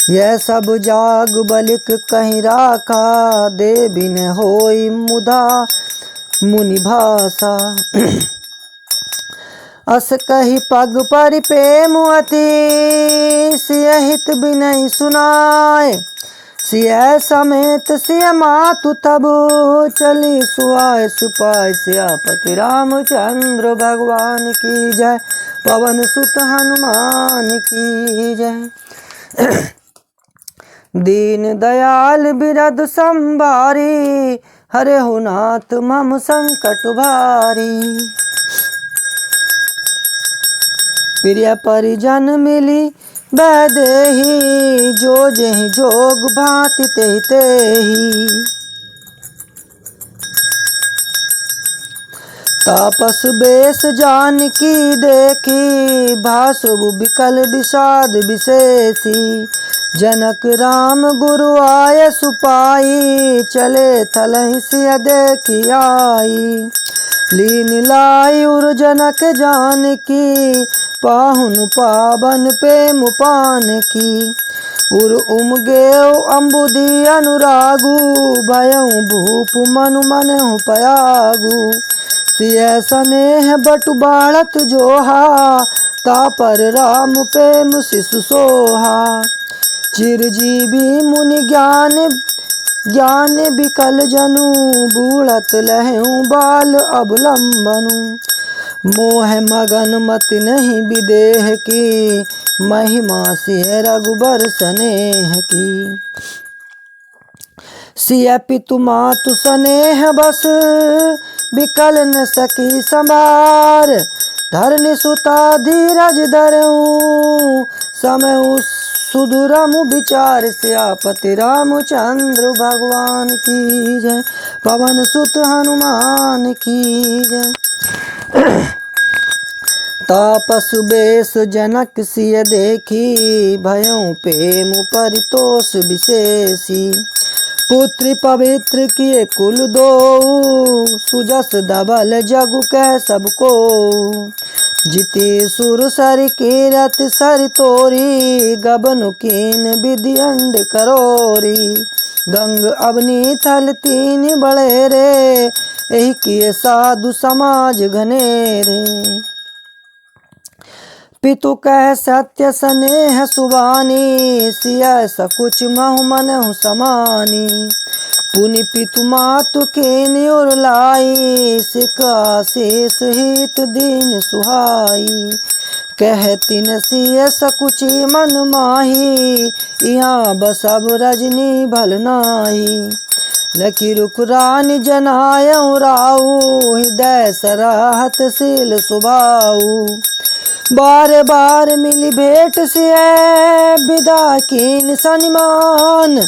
यह सब जाग बलिक कहीं राखा, देवी न होई मुधा मुनि भाषा। अस कही पग पर प्रेम अति, सिय हित बिनहि सुनाय। सिय समेत सिय मातु तब, चली सुआय सुपाय। सियापति रामचंद्र भगवान की जय, पवन सुत हनुमान की जय। दीन दयाल बिरद संभारी, हरहु नाथ मम संकट भारी। प्रिय परिजन मिली बैदेही, जो जेहि जोग भांति तेहि तेहि। तापस बेश जानकी देखी, भासु विकल विषाद विशेषी। जनक राम गुरु आय सुपाई, चले थलहि सिय देखी आई। लीन लायुर जनक जानकी पाहुन पावन प्रेम पान की। उर उमगेव अम्बुदी अनुरागु भयउ भूप मनु मनहु पयागु। सिय स्नेह बटु बाढ़त जोहा तापर राम प्रेम शिशु सोहा। चिरजीवी मुनि ज्ञान विकल जनु बूढ़त लहु बाल अवलंबनु। मोह मगन मति नहीं विदेह की महिमा सिय रघुबर स्नेह की। सिय पितु मातु स्नेह बस विकल न सकी संभार। धरनी सुता धीरज धरऊं समय सुधुरम विचार। सियापति रामचंद्र भगवान की जय। पवन सुत हनुमान की जय। तापस बेश जनक सिय देखी भयउ प्रेम परितोष विशेषी। पुत्र पवित्र किए कुल दो सुजस धबल जगु कह सबको। जिते सुर सर कीरत सर तोरी गबनु कीन विधि अंड करोरी। गंग अवनी थल तीन बड़े रे एहि किए साधु समाज घनेरे। पितु कह सत्य स्नेह सुबानी सिय सकुच महु मनहु समानी। पुनि पितु मातु कीन उर लाई सिका शेष हित दीन सुहाई। कहती न सिय सकुची मन माही यहाँ बसब रजनी भल नाही। लकी रुक रानी जनायऊ राऊ हृदय सराहत शील सुभाऊ। बार बार मिली भेंट सिय विदा कीन सनिमान।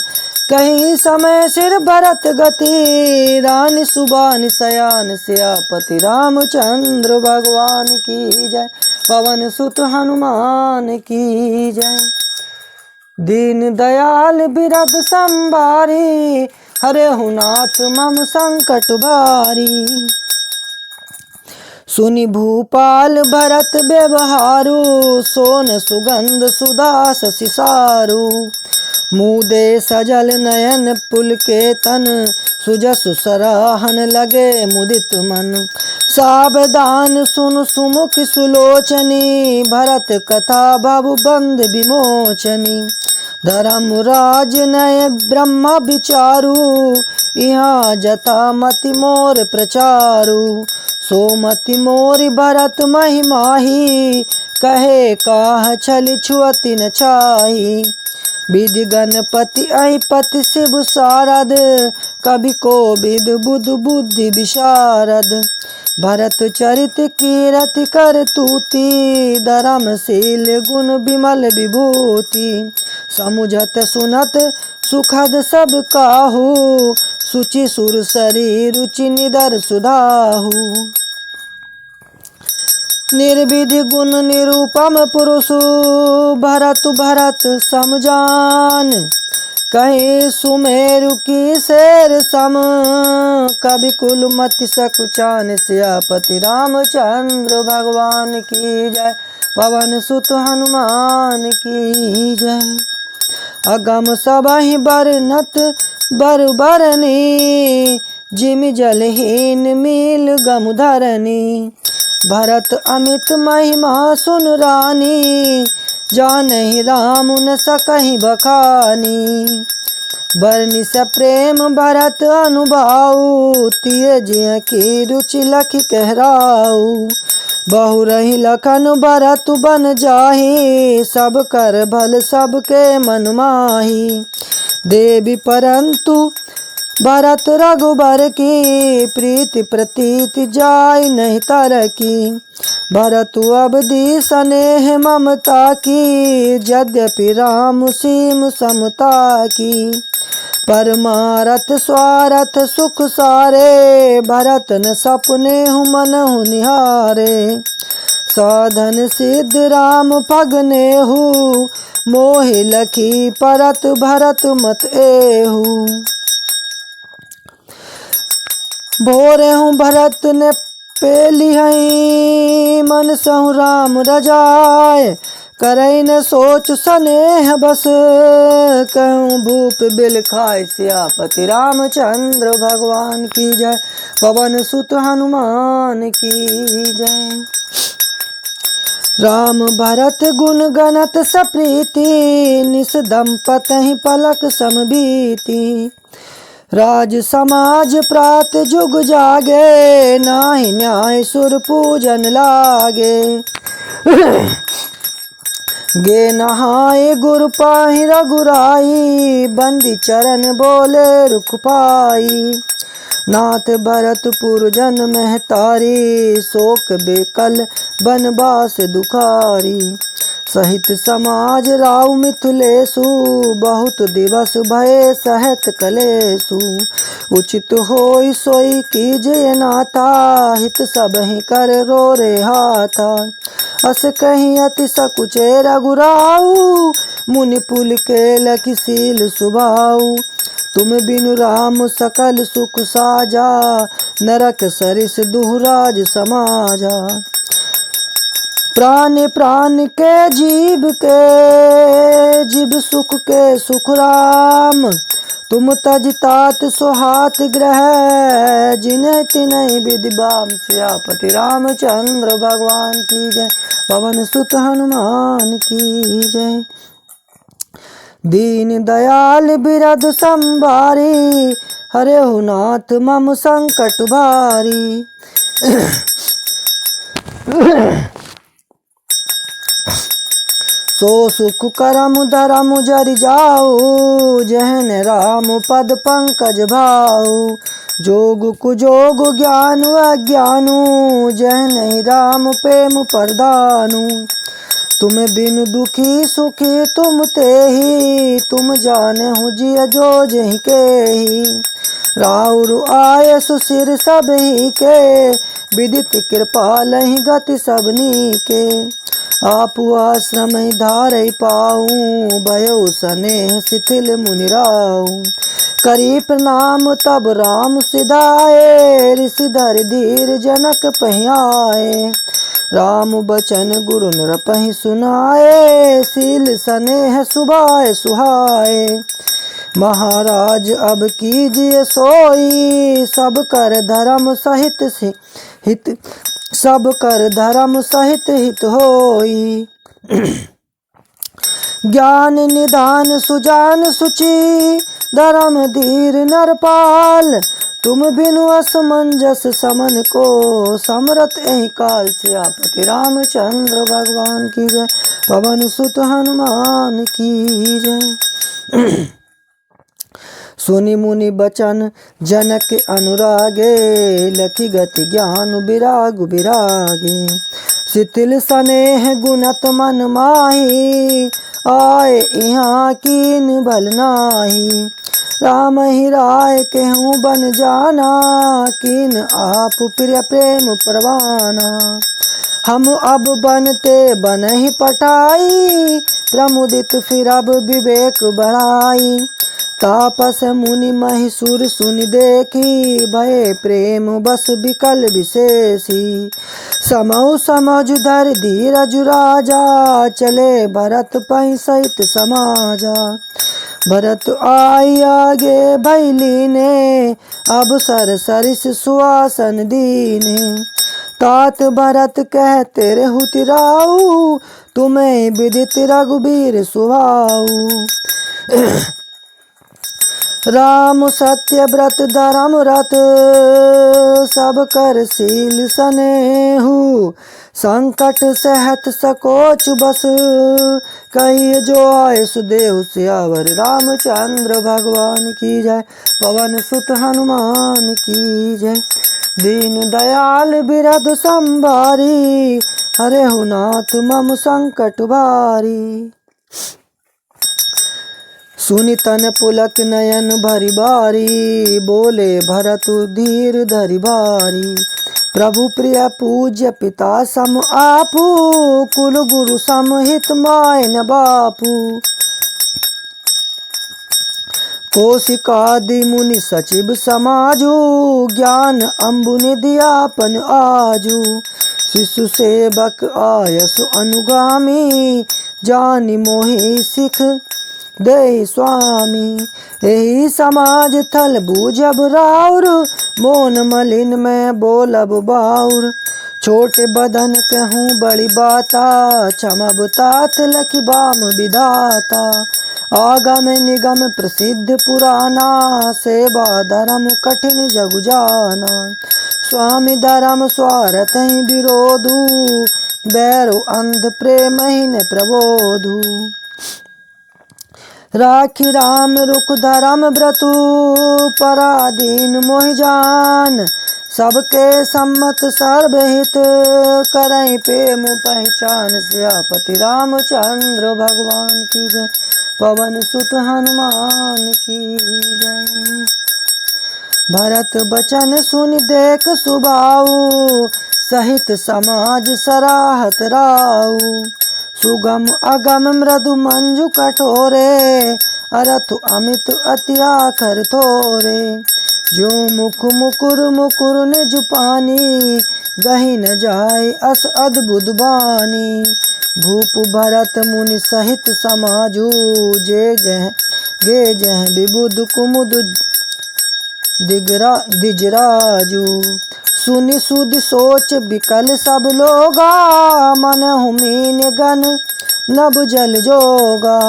कहीं समय सिर भरत गति रानी सुबानी सयान। सियापति रामचंद्र भगवान की जय। पवन सुत हनुमान की जय। दीन दयाल बिरद संभारी हरे हुनाथ मम संकट भारी। सुनि भूपाल भरत व्यवहारु सोन सुगंध सुदास सिसारु। मुदे सजल नयन पुलकेतन सुजसु सराहन लगे मुदित मन। सावधान सुन सुमुख सुलोचनी भरत कथा भव बंद विमोचनी। धर्मराज नय ब्रह्म विचारु यहाँ जता मति मोर प्रचारु। सोमति मोरि भरत महिमाही कहे काह छल छुअति न चाही। विधि गणपति अहिपति शिव शारद कवि कोविद बुध बुद्धि विशारद। भरत चरित कीरत कर तूति धर्मशील गुण विमल विभूति। समुझत सुनत सुखद सब काहू सुचि सुर सरी रुचि निदर सुधाहु। निर्विधि गुण निरूपम पुरुषु भरत समजान। कहे सुमेरु की शेर सम कवि कुल मति सकुचान। सियापति रामचंद्र भगवान की जय। पवन सुत हनुमान की जय। अगम सबहि बरनत बरबरनी जिमि जलहीन मील गम धरनी। भरत अमित महिमा सुन रानी जानहि राम न सकहि बखानी। बरनि स प्रेम भरत अनुभाऊ तिय जिय की रुचि लखि कहराऊ। बहु रही लखन भरत बन जाहि सब कर भल सबके मन माही। देवी परंतु भरत रघुबर की प्रीति प्रतीति जाय नहीं तर की। भरत अवधि स्नेह ममता की यद्यपि राम सीम समता की। परमारथ स्वारथ सुख सारे भरत न सपने हूँ मन हूँ निहारे। साधन सिद्ध राम फगने हूँ मोहि लखी परत भरत मत एहू। भोरे हूँ भरत ने पे लिहई मन सहु राम रजाए, करई न सोच सनेह बस, कहूँ भूप बिल खाए सियापति रामचंद्र भगवान की जय। पवन सुत हनुमान की जय। राम भरत गुण गणत सप्रीति, निस दंपतहि पलक समबीति। राज समाज प्रात जुग जागे, नाहि न्याय सुर पूजन लागे। गे नहाए गुरु पाहि रघुराई, बंदी चरण बोले रुख पाई। नाथ भरतपुर जन महतारी, शोक बेकल बनवास दुखारी। सहित समाज राउ मिथिलेशु, बहुत दिवस भय सहत कलेशु। उचित होई सोई कीजिए नाथा, हित सबहि कर रो रे हाथा। अस कहीं अति सकुचे रघुराऊ, मुनि पुल के लखि सील सुभाऊ। तुम बिनु राम सकल सुख साजा, नरक सरिस दुहराज समाजा। प्राण प्राण के जीव सुख के सुख राम। तुम तज तात सुहात ग्रह, जिन्हें तिन्ह विधि बाम। सियापति रामचंद्र भगवान की जय। पवन सुत हनुमान की जय। दीन दयाल बिरद संभारी, हरेहु नाथ मम संकट भारी। सो सुख करम धरम जरि जाऊ, जहन राम पद पंकज भाऊ। जोग कुजोग ज्ञान अज्ञानु, जहन राम प्रेम परदानु। तुम बिनु दुखी सुखी तुम तेहि, तुम जानहु जिय जो जहि केहि। राउर आय सुसिर सबहि के, विदित कृपालहि गति सबनी के। आपु आश्रम धारई पाऊँ, भयो स्नेह शिथिल मुनिराऊ। करी प्रणाम तब राम सिधाए, ऋषि धर धीर जनक पहियाए। राम बचन गुरु नृपहि सुनाए, शील स्नेह सुभाए सुहाए। महाराज अब कीजिए सोई, सब कर धर्म सहित हित। सब कर धर्म सहित हित होई। ज्ञान निधान सुजान सुचि, धर्म धीर नरपाल। तुम बिनु असमंजस समन को, समरत एहि काल। सियापति रामचंद्र भगवान की जय। पवन सुत हनुमान की जय। सुनि मुनि बचन जनक अनुरागे, लखि गति ज्ञान बिराग बिरागे। शिथिल स्नेह गुणत मन माही, आए यहाँ कीन भल नाही। राम ही राय केहूँ बन जाना, कीन आप प्रिय प्रेम परवाना। हम अब बनते बन ही पटाई, प्रमुदित फिर अब विवेक बढ़ाई। तापस मुनि महिषुर सुनि देखी, भय प्रेम बस विकल विशेषी। समौ समझ धर धीरज राजा, चले भरत पहि सहित समाजा। भरत आई आगे भैली ने, अब सर सरिस सुआसन दीने। तात भरत कहते रहु तिराऊ, तुम्हें विदित रघुबीर सुहाऊ। राम सत्य व्रत धर्म रत, सब कर शील स्नेहु। संकट सहत सकोच बस, कहिए जो आए सुदेव। सियावर रामचंद्र भगवान की जय। पवन सुत हनुमान की जय। दीन दयाल बिरद संभारी, हरेहु नाथ मम संकट भारी। सुनि तन पुलक नयन भरि बारी, बोले भरत धीर धरि बारी। प्रभु प्रिय पूज्य पिता सम आपू, कुल गुरु सम हित माय न बापू। कौशिकादि मुनि सचिव समाजु, ज्ञान अम्बु निधियापन आजु। शिशु सेवक आयसु अनुगामी, जानि मोहि सिख दे स्वामी। यही समाज थल बूझब राउर, मोन मलिन में बोलब बाउर। छोटे बदन कहूँ बड़ी बाता, क्षमब तात लखि बाम विधाता। आगम निगम प्रसिद्ध पुराना, सेवा धर्म कठिन जगु जाना। स्वामी धर्म स्वार्थ ही विरोधु, बैरो अंध प्रेम ही न प्रबोधु। राखी राम रुख धर्म व्रतु, पराधीन मोहि जान। सबके सम्मत सर्वहित, करई प्रेम पहचान। सियापति रामचंद्र भगवान की जय, पवन सुत हनुमान की जय। भरत बचन सुनि देख सुभाऊ, सहित समाज सराहत राऊ। सुगम अगम मृदु मंजु कठोरे, अरथु अमित अति आखर थोरे। जो मुख मुकुर मुकुर निज पानी, गहि न जाय अस अद्भुत बानी। भूप भरत मुनि सहित समाजू, जे जह गे जह विबुध कुमुद दिजराजू। सुनि सुध सोच विकल सब लोगा, मन हुमीन गन नभ जल जोगा।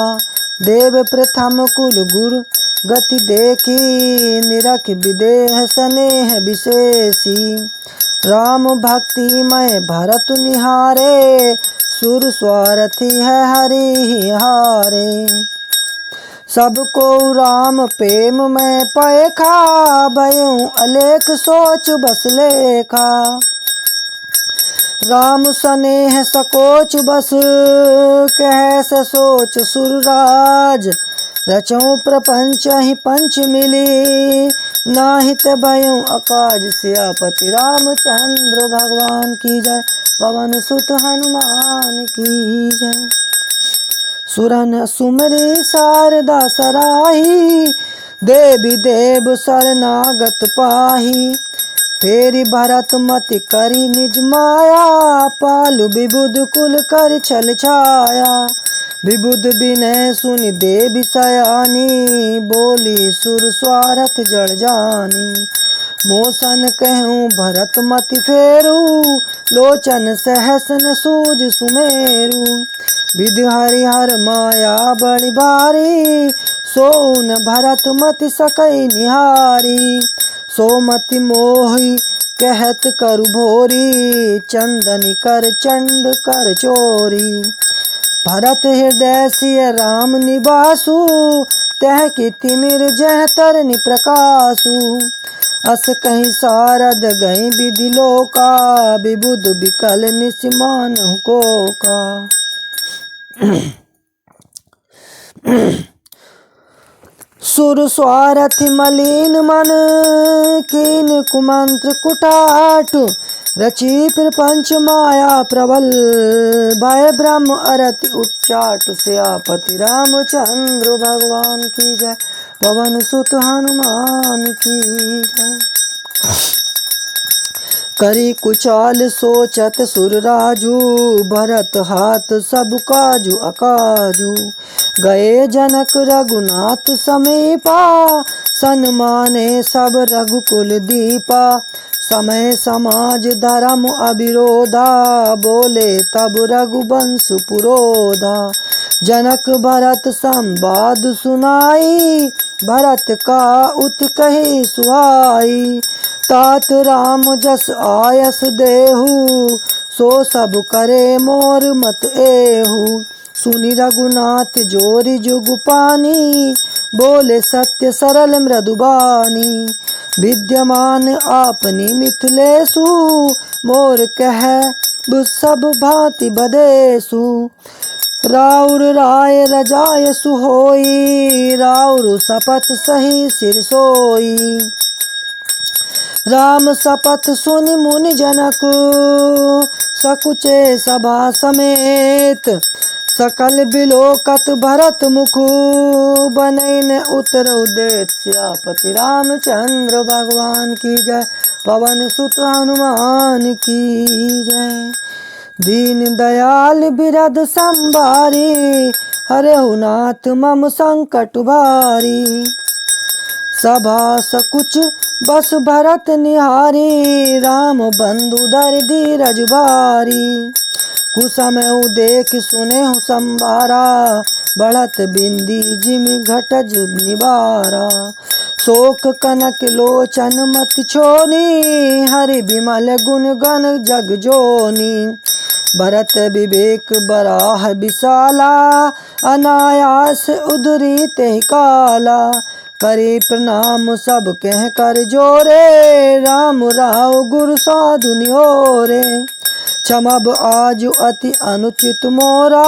देव प्रथम कुल गुरु गति देखी, निरख विदेह स्नेह विशेषी। राम भक्ति मय भरत निहारे, सुर स्वारथी है हरि हारे। सबको राम प्रेम में पैखा, भयूं अलेख सोच बस लेखा। राम स्नेह सकोच बस, कह सोच सुरराज। रचों प्रपंच ही पंच मिली, नाहित भयूं अकाज। सियापति रामचंद्र भगवान की जय, पवन सुत हनुमान की जय। सुरन सुमरी शारदा सराही, देवी देव शरणागत पाही। फेरी भरत मति करी निज माया, पालु विबुध कुल कर छल छाया। विबुध विनय सुनि देवी सयानी, बोली सुर स्वारथ जड़ जानी। मोसन कहूँ भरत मति फेरू, लोचन सहस न सूझ सुमेरु। विधि हरिहर माया बड़ी भारी, सोन भरत मति सकई निहारी। सोमति मोहि कहत करु भोरी, चंदनी कर चंड कर चोरी। भरत हृदय सिय राम निवासु, तह की तिमिर जह तरनि प्रकाशु। अस कहीं सारद गई विधि लोका, विबुध विकल निसिमान को का। सुर स्वारथि मलिन मन, कीन कुमंत्र कुटाटु। रची प्रपंच माया प्रबल, भय ब्रह्म अरति उच्चाटु। सियापति रामचंद्र भगवान की जय, पवन सुत हनुमान की जय। करी कुचाल सोचत सुरराजू, भरत हाथ सब काजू अकाजू। गए जनक रघुनाथ समीपा, सन्माने सब रघुकुल दीपा। समय समाज धर्म अविरोधा, बोले तब रघुवंश पुरोधा। जनक भरत संवाद सुनाई, भरत का उत कही सुहाई। तात राम जस आयस देहु, सो सब करे मोर मत एहु। सुनि रघुनाथ जोरि जुगु पानी, बोले सत्य सरल मृदुबानी। विद्यमान आपनी मिथिलेशु, मोर कह सब भांति बदेशु। राउर राय रजाय सुहोई, राउर सपथ सही सिर सोई। राम सपथ सुनि मुनि जनक, सकुचे सभा समेत। सकल बिलोकत भरत मुखु बनैन उत्तर उदेत सियापति रामचंद्र भगवान की जय। पवन सुत हनुमान की जय। दीन दयाल बिरद संभारी हरहु नाथ मम संकट भारी। सभा सकुच बस भरत निहारी राम बंधु धर धीरज भारी। कुसमय देख सुनेहु संबारा बढ़त बिंदी जिम घटज निवारा। शोक कनक लोचन मत छोनी हरि बिमल गुण गण जग जोनी। भरत विवेक बराह विशाला अनायास उधरी ते काला। करे प्रणाम सब कह कर जोरे राम राव गुरु साधु निहोरे। क्षमब आज अति अनुचित मोरा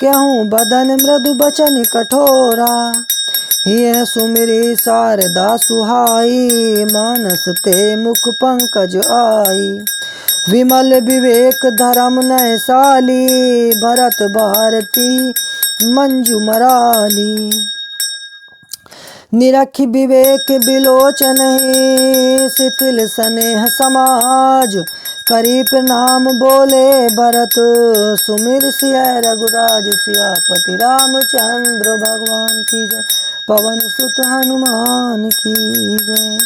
कहूँ बदन मृदु बचन कठोरा। हिय सुमिरी शारदा सुहाई मानस ते मुख पंकज आई। विमल विवेक धर्म नयसाली भरत भारती मंजू मराली। निरखि विवेक बिलोचन शिथिल स्नेह समाज। करी प्रणाम बोले भरत सुमिर सिया रघुराज सियापति रामचंद्र भगवान की जय। पवन सुत हनुमान की जय।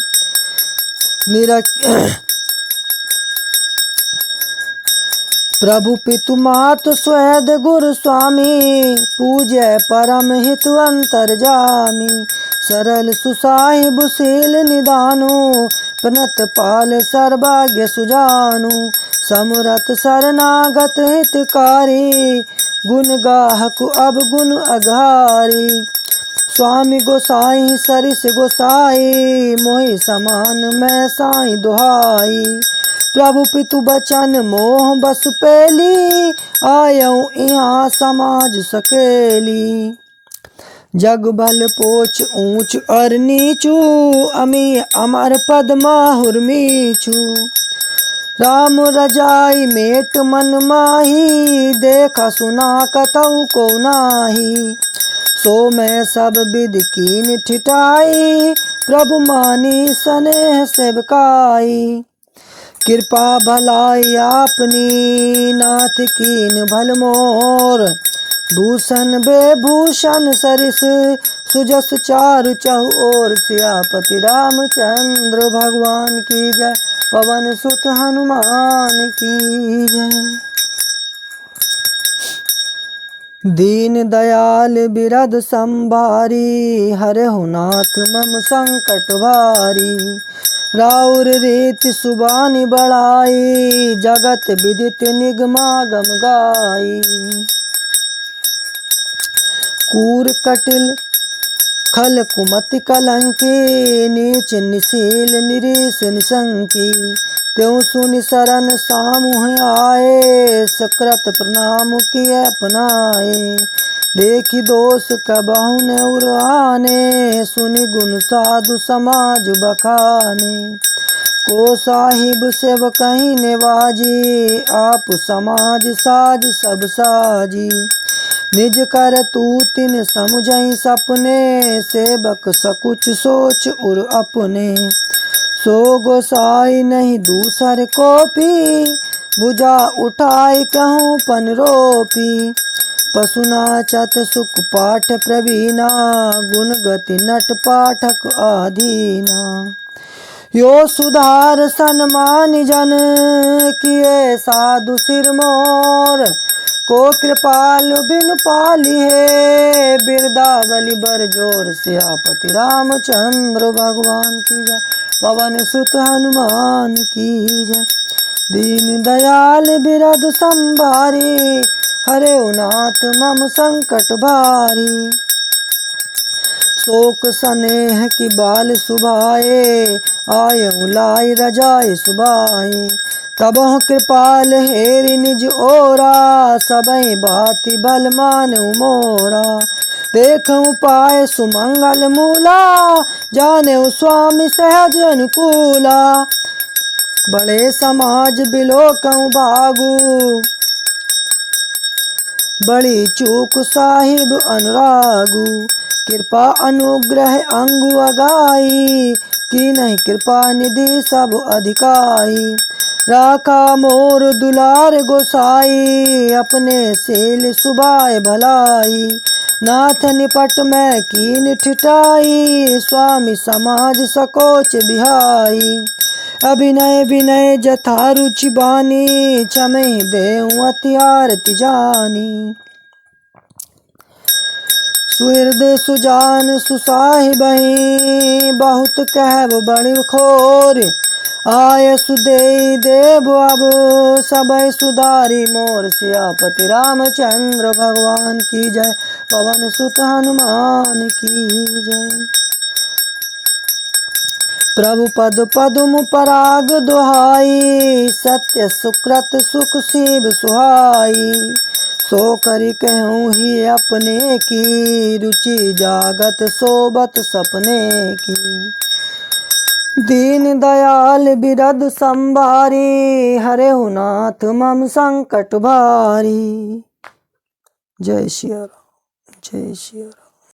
प्रभु पितु मात स्वेद गुरु स्वामी पूज्य परम हितु अंतर्जामी। सरल सुसाहिब शील निदानु प्रणत पाल सर्वाग्य सुजानु। समरथ शरणागत हितकारी गुण गाहक अब गुण अघारी। स्वामी गोसाई सरिस गोसाई मोहि समान मैं साई दुहाई। प्रभु पितु बचन मोह बस पेली आयऊ यहाँ समाज सकेली। जग भल पोच ऊंच और नीचू अमी अमर पद माहुर मीचू। राम रजाई मेट मन माही देखा सुना कतहु को नाही। सो मैं सब विधि कीन ठिठाई प्रभु मानी स्नेह सेवकाई। कृपा भलाई आपनी नाथ कीन भल मोर। दूषण बेभूषण सरिस सुजस चारु चहु और सियापति रामचंद्र भगवान की जय। पवन सुत हनुमान की जय। दीन दयाल बिरद संभारी हरहु नाथ मम संकट भारी। राउर रीति सुबानी बढ़ाई जगत विदित निगमागम गाई। कूर कटिल खल कुमति कलंकी नीच निशील निरीश निशंकी। त्यों सुनि शरण सामुह आए सकृत प्रणाम किए अपनाए। देखी दोष कबहु न उराने सुनि गुण साधु समाज बखाने। को साहिब सेव कहीं निवाजी आप समाज साज सब साजी। निज कर तू तिन समुझई सपने सेवक सकुच सोच उर अपने। सो गोसाई नहीं दूसर कोपी भुजा उठाई कहूँ पन रोपी। पशुनाचत सुख पाठ प्रवीणा गुण गति नट पाठक आधीना। यो सुधार सन्मान जन किए साधु सिर मोर। को कृपाल बिन पाली है बिरदावली बर जोर सियापति रामचंद्र भगवान की जय। पवन सुत हनुमान की जय। दीन दयाल बिरद संभारी हरे नाथ मम संकट भारी। शोक स्नेह की बाल सुभाए आयु लाई रजाए सुभाए। तबह कृपाल हेरि निज ओरा सबई बाति बल मान मोरा। देखूं पाए सुमंगल मूला जाने स्वामी सहज अनुकूला। बड़े समाज बिलोकऊं भागू बड़ी चूक साहिब अनुरागु, कृपा अनुग्रह अंगु अगाई, की नहीं कृपा निधि सब अधिकाई। राखा मोर दुलार गोसाई, अपने सेल सुबाय भलाई, नाथ निपट में कीन ठिठाई, स्वामी समाज सकोच बिहाई। अभिनय विनय जथा रुचि बानी, चमहि देहु अति आरती जानी। सुहृद सुजान सुसाहिबहि, बहुत कहब बड़ि खोर, आय सुदेई देव अब सबय सुधारी मोर। सियापति रामचंद्र भगवान की जय, पवन सुत हनुमान की जय। प्रभु पद पदुम पराग दुहाई, सत्य सुकृत सुख सीब सुहाई। सो करि कहूँ ही अपने की, रुचि जागत सोबत सपने की। दीन दयाल बिरद संभारी, हरेहु नाथ मम संकट भारी। जय सिया राम, जय सिया राम।